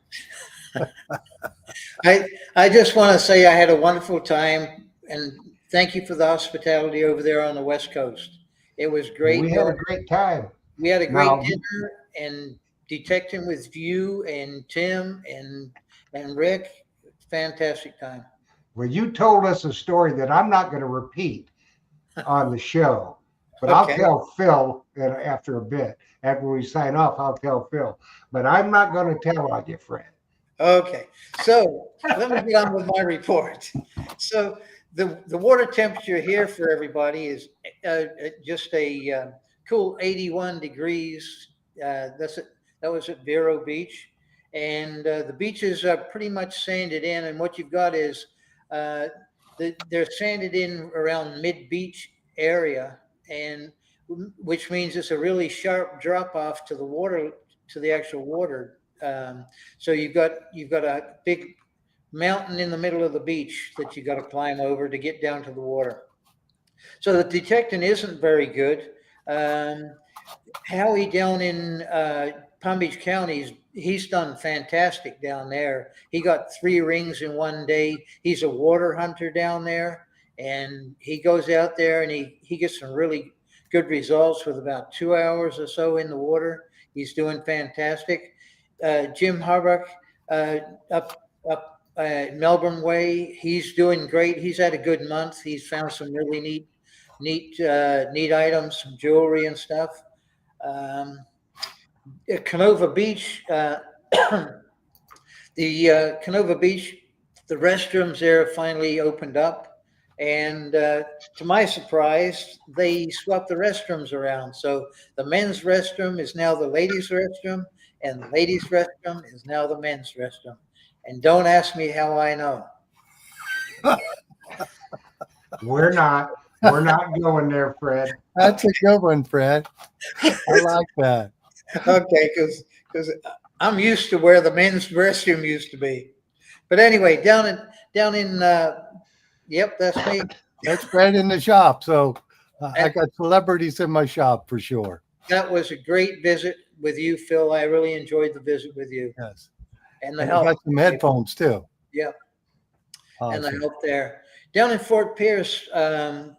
I just want to say I had a wonderful time and thank you for the hospitality over there on the West Coast. It was great. We had a great time. We had a great dinner and detecting with you and Tim and Rick. Fantastic time. Well, you told us a story that I'm not going to repeat on the show, but I'll tell Phil after a bit. After we sign off, I'll tell Phil. But I'm not going to tell on you, Fred. Okay. So let me get on with my report. So the water temperature here for everybody is just a cool 81 degrees. That was at Vero Beach. And the beaches are pretty much sanded in. And what you've got is they're sanded in around mid-beach area. And which means it's a really sharp drop off to the water, to the actual water. So you've got a big mountain in the middle of the beach that you got to climb over to get down to the water. So the detecting isn't very good. Howie down in Palm Beach County, he's done fantastic down there. He got 3 rings in one day. He's a water hunter down there, and he goes out there and he gets some really good results with about 2 hours or so in the water. He's doing fantastic. Jim Harbuck up Melbourne Way, he's doing great. He's had a good month. He's found some really neat items, some jewelry and stuff. At Canova Beach, the Canova Beach, the restrooms there finally opened up, and to my surprise, they swapped the restrooms around. So the men's restroom is now the ladies' restroom, and the ladies' restroom is now the men's restroom. And don't ask me how I know. We're not going there, Fred. That's a good one, Fred. I like that. Okay, because I'm used to where the men's restroom used to be. But anyway, down in yep, that's me. That's Fred in the shop. So I got celebrities in my shop for sure. That was a great visit with you, Phil. I really enjoyed the visit with you. Yes. And the I help. got some headphones too. Yeah. And the Awesome. help there. Down in Fort Pierce, I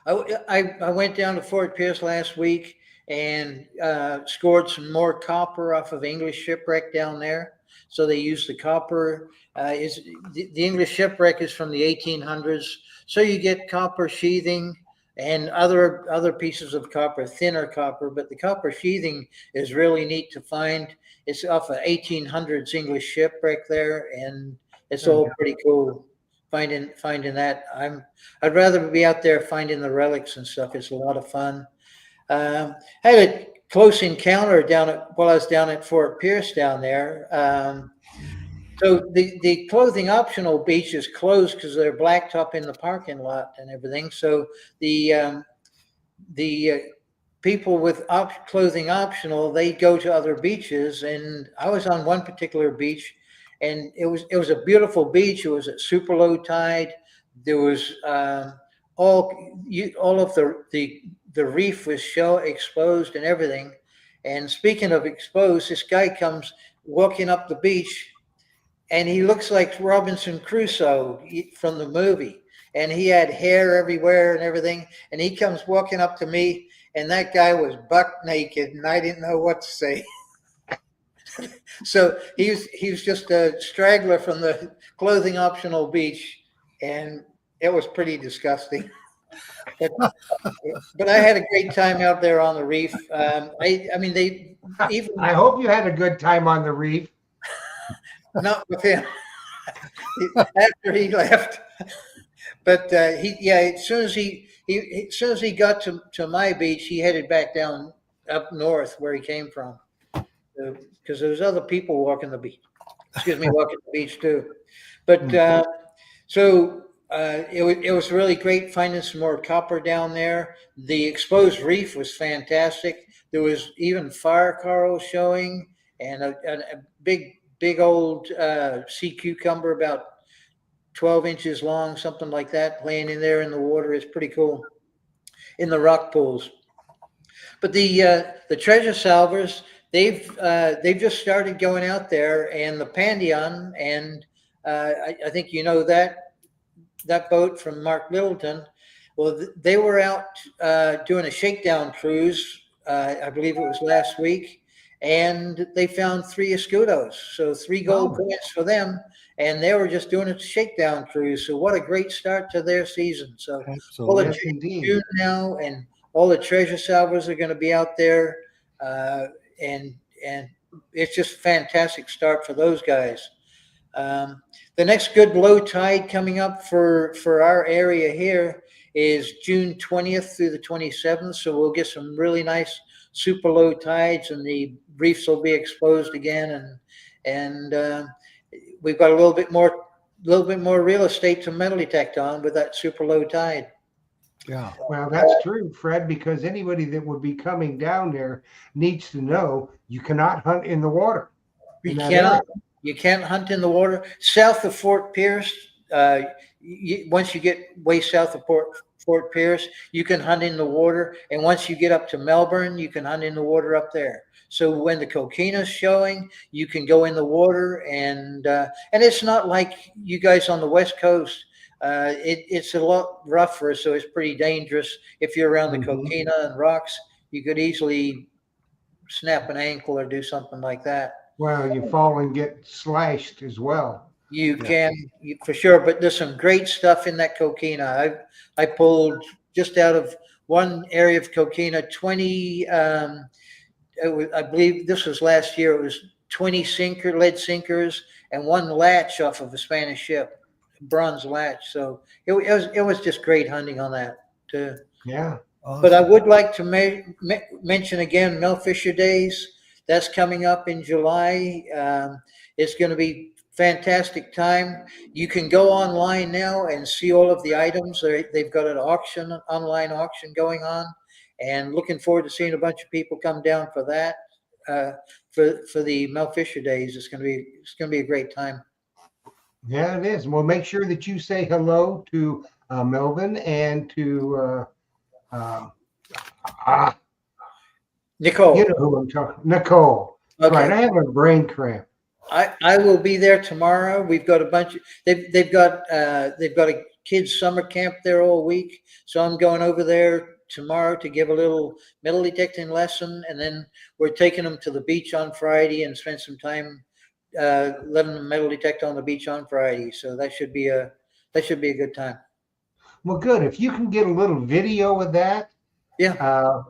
went down to Fort Pierce last week and scored some more copper off of English shipwreck down there. So they use the copper. The English shipwreck is from the 1800s. So you get copper sheathing and other pieces of copper, thinner copper, but the copper sheathing is really neat to find. It's off of 1800s English shipwreck there, and it's all pretty cool finding that. I'd rather be out there finding the relics and stuff. It's a lot of fun. Had a close encounter while I was down at Fort Pierce down there. So the clothing optional beach is closed because they're blacktop in the parking lot and everything. So the people with clothing optional, they go to other beaches. And I was on one particular beach, and it was a beautiful beach. It was at super low tide. There was all of the reef was exposed and everything. And speaking of exposed, this guy comes walking up the beach, and he looks like Robinson Crusoe from the movie. And he had hair everywhere and everything. And he comes walking up to me, and that guy was buck naked, and I didn't know what to say. So he was just a straggler from the clothing optional beach, and it was pretty disgusting. But I had a great time out there on the reef. I hope you had a good time on the reef. Not with him after he left. But as soon as he got to my beach, he headed back down up north where he came from, because there was other people walking the beach. Walking the beach too. But it was really great finding some more copper down there. The exposed reef was fantastic. There was even fire coral showing, and a big old sea cucumber about 12 inches long, something like that, laying in there in the water. Is pretty cool in the rock pools. But the treasure salvers, they've just started going out there, and the Pandion, and I think you know that boat from Mark Littleton. Well, they were out doing a shakedown cruise. I believe it was last week. And they found 3 escudos, so 3 gold coins for them, and they were just doing a shakedown cruise. So what a great start to their season! So all the June now, and all the treasure salvers are going to be out there, and it's just a fantastic start for those guys. The next good low tide coming up for our area here is June 20th through the 27th. So we'll get some really nice super low tides, and the reefs will be exposed again, and we've got a little bit more real estate to metal detect on with that super low tide. Yeah. Well, that's true, Fred, because anybody that would be coming down there needs to know you cannot hunt in the water. You in that cannot, area. you can't hunt in the water. South of Fort Pierce, once you get way south of Fort Pierce, you can hunt in the water. And once you get up to Melbourne, you can hunt in the water up there. So when the coquina's showing, you can go in the water, and it's not like you guys on the West Coast. It's a lot rougher, so it's pretty dangerous. If you're around the coquina and rocks, you could easily snap an ankle or do something like that. Well, you fall and get slashed as well. You can, for sure, but there's some great stuff in that coquina. I pulled just out of one area of coquina 20. I believe this was last year. It was 20 lead sinkers and one latch off of a Spanish ship, bronze latch. So it was just great hunting on that too. Yeah. But I would like to mention again Millfisher Days. That's coming up in July. It's going to be fantastic time. You can go online now and see all of the items. They've got an online auction going on, and looking forward to seeing a bunch of people come down for that. For the Millfisher Days, it's going to be a great time. Yeah, it is. Well, make sure that you say hello to Melvin and to Nicole. You know who I'm talking. Nicole. Okay. Right. I have a brain cramp. I will be there tomorrow. We've got a bunch of they've got a kids summer camp there all week. So I'm going over there tomorrow to give a little metal detecting lesson, and then we're taking them to the beach on Friday and spend some time letting them metal detect on the beach on Friday. So that should be a good time. Well, good. If you can get a little video of that,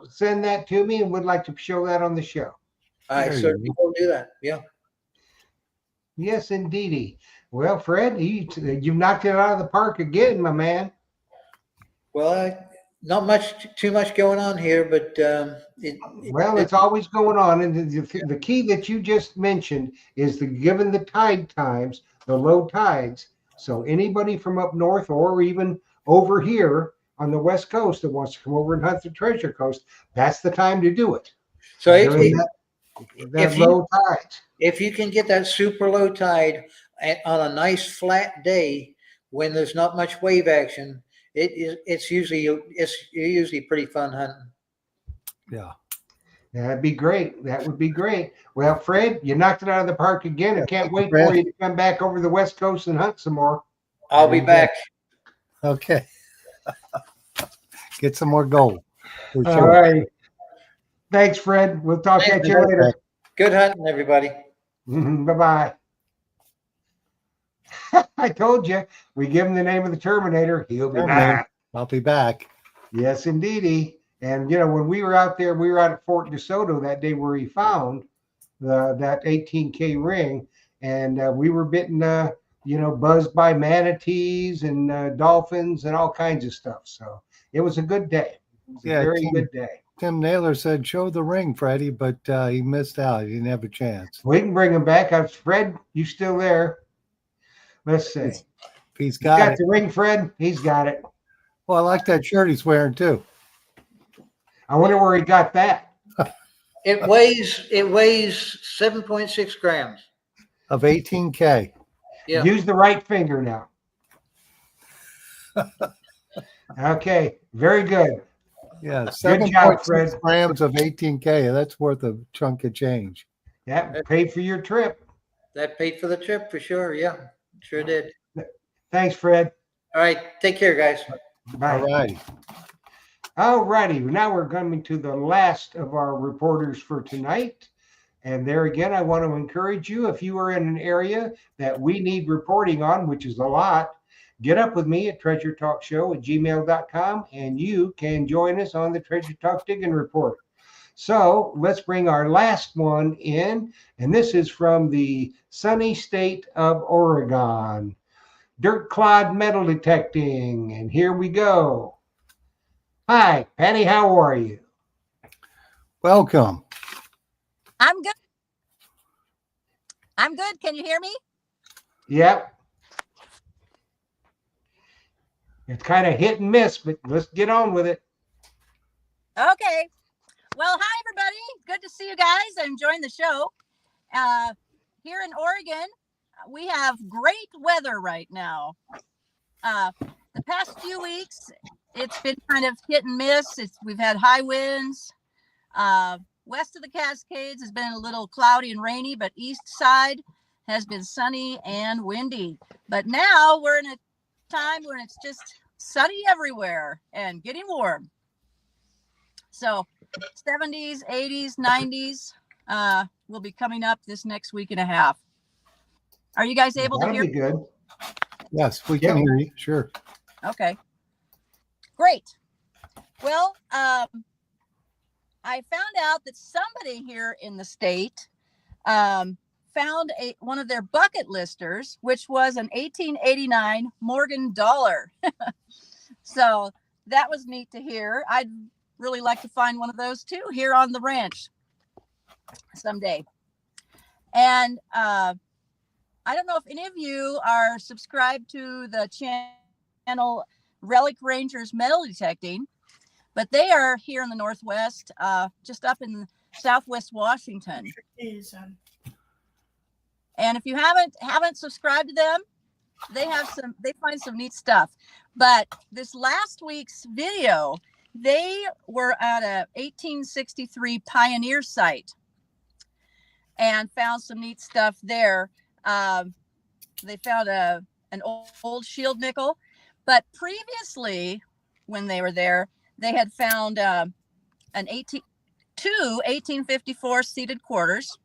send that to me, and we'd like to show that on the show. I certainly will do that. Yeah. Yes, indeedy. Well, Fred, you've knocked it out of the park again, my man. Well, not too much going on here, but it's always going on. And the key that you just mentioned is given the tide times, the low tides. So anybody from up north or even over here on the West Coast that wants to come over and hunt the Treasure Coast, that's the time to do it. So that low tide. If you can get that super low tide on a nice flat day when there's not much wave action, it's usually pretty fun hunting. Yeah. That'd be great. That would be great. Well, Fred, you knocked it out of the park again. I can't wait for you to come back over the West Coast and hunt some more. I'll be back. Okay. Get some more gold. All right. Thanks, Fred. We'll talk at you later. Good hunting, everybody. Bye-bye. I told you, we give him the name of the Terminator. He'll be back. I'll be back. Yes, indeedy. And, when we were out there, we were out at Fort DeSoto that day where he found that 18K ring. And we were bitten, buzzed by manatees and dolphins and all kinds of stuff. So it was a good day. It was a very good day. Tim Naylor said, show the ring, Freddie, but he missed out. He didn't have a chance. We can bring him back. Fred, you still there? Let's see. If he's got the ring, Fred. He's got it. Well, I like that shirt he's wearing too. I wonder where he got that. It weighs 7.6 grams of 18K. Yeah. Use the right finger now. Okay, very good. Yeah, good job, Fred. 7.6 grams of 18K. That's worth a chunk of change. Yeah, paid for your trip. That paid for the trip for sure. Yeah, sure did. Thanks, Fred. All right, take care, guys. Bye. All righty. All righty. Now we're coming to the last of our reporters for tonight. And there again, I want to encourage you, if you are in an area that we need reporting on, which is a lot, get up with me at treasuretalkshow@gmail.com, and you can join us on the Treasure Talk Digging Report. So let's bring our last one in, and this is from the sunny state of Oregon. Dirt Clod Metal Detecting, and here we go. Hi, Patty, how are you? Welcome. I'm good. I'm good. Can you hear me? Yep. It's kind of hit and miss, but let's get on with it. Okay. Well, hi, everybody. Good to see you guys. I'm enjoying the show. Here in Oregon, we have great weather right now. The past few weeks, it's been kind of hit and miss. We've had high winds. West of the Cascades has been a little cloudy and rainy, but east side has been sunny and windy. But now we're in a time when it's just sunny everywhere and getting warm. So 70s, 80s, 90s will be coming up this next week and a half. Are you guys able to That'll hear? be good. Yes, we can hear you. Sure. Okay. Great. Well, I found out that somebody here in the state found one of their bucket listers, which was an 1889 Morgan dollar. So that was neat to hear. I'd really like to find one of those too here on the ranch someday. And I don't know if any of you are subscribed to the channel Relic Rangers Metal Detecting, but they are here in the Northwest, just up in Southwest Washington. And if you haven't subscribed to them, they find some neat stuff. But this last week's video, they were at a 1863 Pioneer site and found some neat stuff there. They found an old shield nickel, but previously when they were there, they had found two 1854 seated quarters,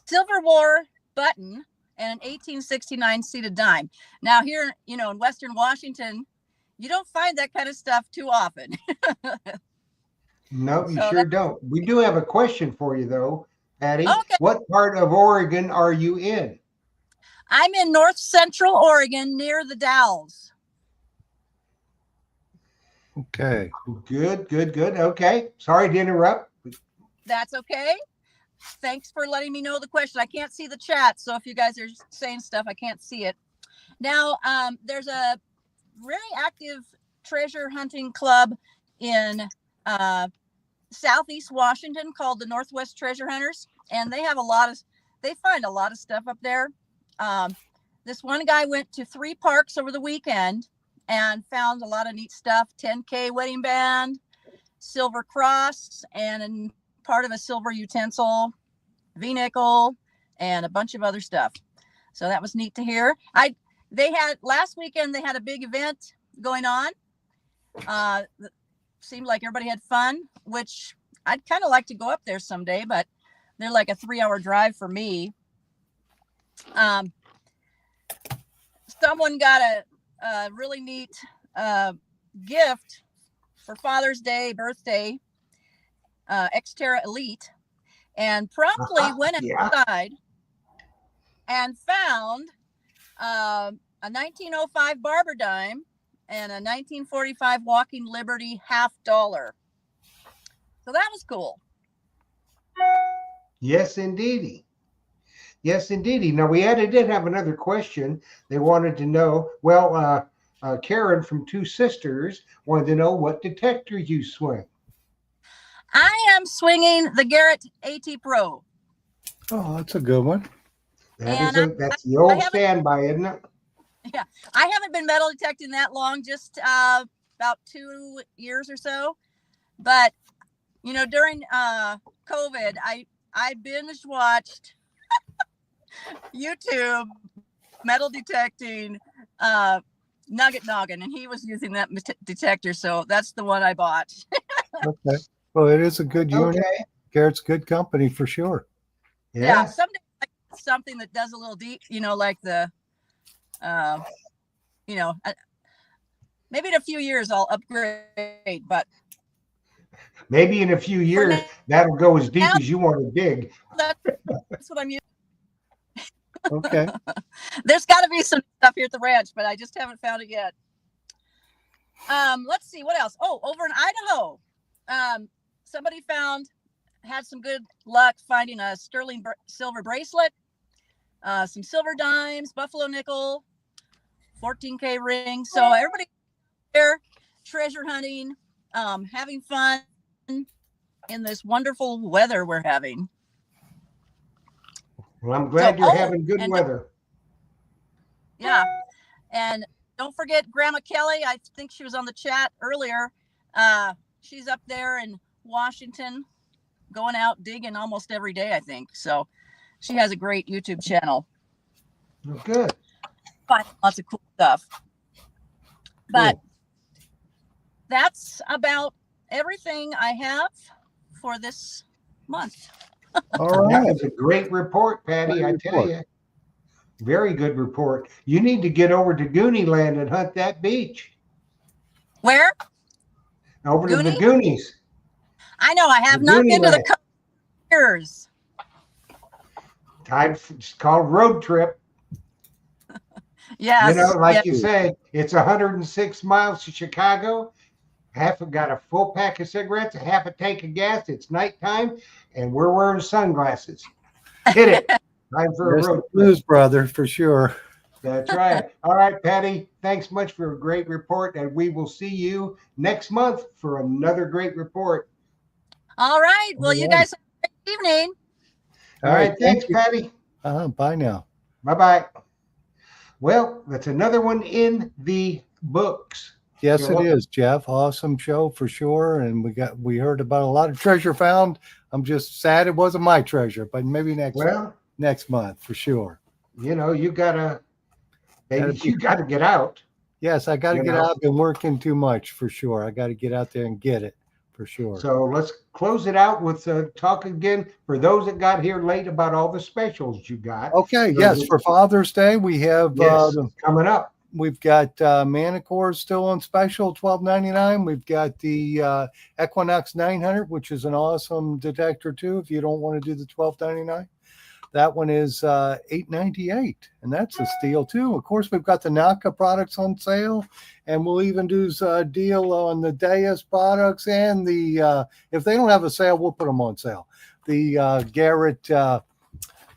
Silver War button, and an 1869 seated dime. Now here, in Western Washington, you don't find that kind of stuff too often. No, you sure don't. We do have a question for you, though, Patty. Okay. What part of Oregon are you in? I'm in North Central Oregon near the Dalles. Okay. Good. Okay. Sorry to interrupt. That's okay. Thanks for letting me know the question. I can't see the chat, so if you guys are saying stuff, I can't see it. Now, there's a very active treasure hunting club in Southeast Washington called the Northwest Treasure Hunters, and they find a lot of stuff up there. This one guy went to 3 parks over the weekend and found a lot of neat stuff: 10K wedding band, silver cross, and part of a silver utensil, V-nickel, and a bunch of other stuff. So that was neat to hear. Last weekend they had a big event going on. Seemed like everybody had fun, which I'd kind of like to go up there someday, but they're like a 3-hour drive for me. Someone got a really neat gift for Father's Day, birthday, Xterra Elite, and promptly went outside and found a 1905 Barber dime and a 1945 Walking Liberty $50. So that was cool. Yes, indeedy. Now we did have another question. They wanted to know. Well, Karen from Two Sisters wanted to know what detector you swing. I am swinging the Garrett AT Pro. Oh, that's a good one. That's the old standby, isn't it? Yeah, I haven't been metal detecting that long, just about 2 years or so. But during COVID, I binge watched YouTube metal detecting Nugget Noggin, and he was using that detector, so that's the one I bought. Okay. Well, it is a good unit. Okay. Garrett's good company for sure. Yeah, someday like something that does a little deep, like the maybe in a few years I'll upgrade, but maybe in a few years that'll go as deep as you want to dig. That's what I'm using. Okay. There's got to be some stuff here at the ranch, but I just haven't found it yet. Let's see what else. Oh, over in Idaho, somebody had some good luck finding a sterling silver bracelet, some silver dimes, buffalo nickel, 14K ring. So everybody there treasure hunting, having fun in this wonderful weather we're having. Well, I'm glad So- you're oh, having good and- weather. Yeah. And don't forget Grandma Kelly. I think she was on the chat earlier. She's up there in Washington going out digging almost every day, I think. So she has a great YouTube channel. Well, good. Find lots of cool stuff. But that's about everything I have for this month. All That right. was a great report, Patty. I Great tell report. you. Very good report. You need to get over to Goonie Land and hunt that beach. Where? Over to the Goonie? Goonies. I know I have The not Goonie been to the Land. couple years. It's called road trip. Yes. You know, like yes. you say, it's 106 miles to Chicago. Got a full pack of cigarettes, a half a tank of gas. It's nighttime, and we're wearing sunglasses. Hit it. Time for a There's road the trip. blues, brother, for sure. That's right. All right, Patty. Thanks much for a great report, and we will see you next month for another great report. All right. Well, you All guys have a great evening. All right. Thanks, thank you. Patty. Bye now. Bye bye. Well, that's another one in the books. Yes, You're it welcome. is, Jeff. Awesome show for sure. And we heard about a lot of treasure found. I'm just sad it wasn't my treasure, but maybe next month for sure. You know, you gotta Gotta be- get out. Yes, I got to You get know. out. I've been working too much for sure. I got to get out there and get it for sure. So let's close it out with talk again for those that got here late about all the specials you got. Okay. So Yes, we- for Father's Day, we have Yes, coming up. we've got Manticore still on special, $12.99. We've got the Equinox 900, which is an awesome detector too. If you don't want to do the $12.99, that one is $8.98, and that's a steal too. Of course, we've got the Naka products on sale, and we'll even do a deal on the Deus products and the if they don't have a sale, we'll put them on sale. The Garrett.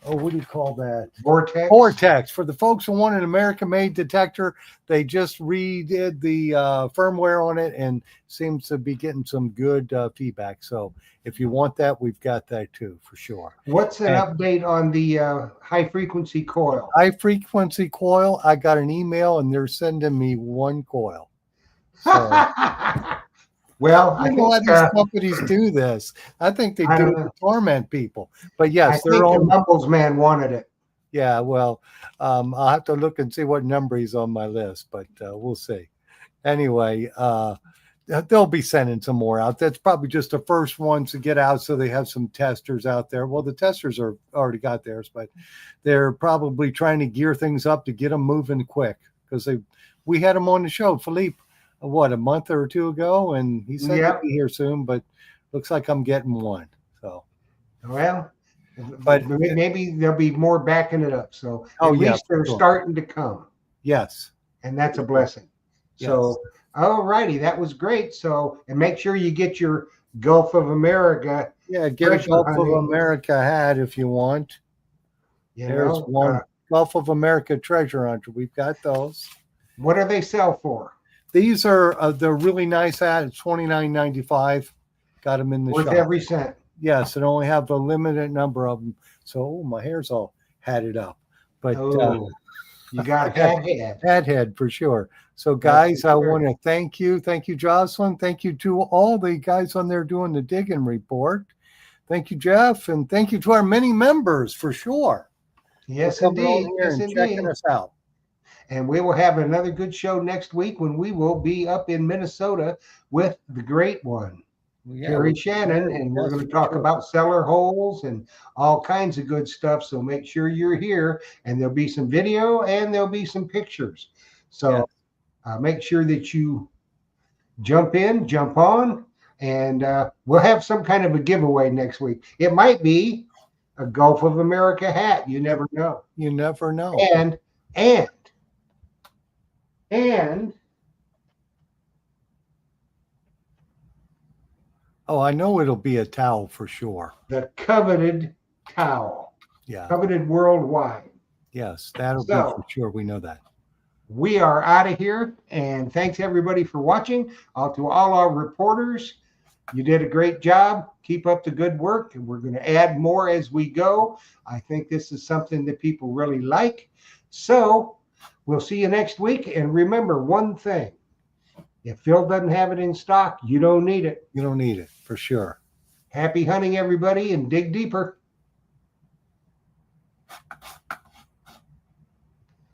What do you call that? Vortex. For the folks who want an American-made detector, they just redid the firmware on it and seems to be getting some good feedback. So if you want that, we've got that too, for sure. What's an update on the high-frequency coil? High-frequency coil, I got an email, and they're sending me one coil. So, Well, I I don't know why think these companies do this. I think they I do don't it to know. torment people. But I yes, think they're the on. Mumbles man wanted it. Yeah, well, I'll have to look and see what number he's on my list, but we'll see. Anyway, they'll be sending some more out. That's probably just the first ones to get out, so they have some testers out there. Well, the testers are already got theirs, but they're probably trying to gear things up to get them moving quick because we had them on the show, Philippe, a month or two ago, and he said Yep. he'd be here soon, but looks like I'm getting one. So. Well, But- maybe there'll be more backing it up. So Oh, at yeah, least for they're sure. starting to come, Yes. and that's a blessing. So, all righty, that was great. So, and make sure you get your Gulf of America. Yeah, get a Treasure Gulf of hunting. America hat if you want. You There's know, one Gulf of America treasure hunter. We've got those. what do they sell for? These are they're really nice hats. $29.95. Got them in the Worth shop. every cent. Yes, and only have a limited number of them. So my hair's all hatted up. But Oh, you got I that head. hat head for sure. So guys, I sure. want to thank you. Thank you, Jocelyn. Thank you to all the guys on there doing the digging report. Thank you, Jeff, and thank you to our many members for sure. Yes, for coming on indeed. here Yes, and checking indeed. us out. And we will have another good show next week when we will be up in Minnesota with the great one, Terry Shannon, and we're going to talk about cellar holes and all kinds of good stuff. So make sure you're here, and there'll be some video and there'll be some pictures. So make sure that you jump in, jump on, and we'll have some kind of a giveaway next week. It might be a Gulf of America hat. You never know. You never know. And oh, I know it'll be a towel for sure. the coveted towel, Yeah. coveted worldwide. Yes, that'll be So- for sure. We know that. we are out of here. And thanks everybody for watching. To all our reporters, you did a great job. Keep up the good work. And we're going to add more as we go. I think this is something that people really like. So we'll see you next week. And remember one thing. If Phil doesn't have it in stock, you don't need it. You don't need it, for sure. Happy hunting, everybody, and dig deeper.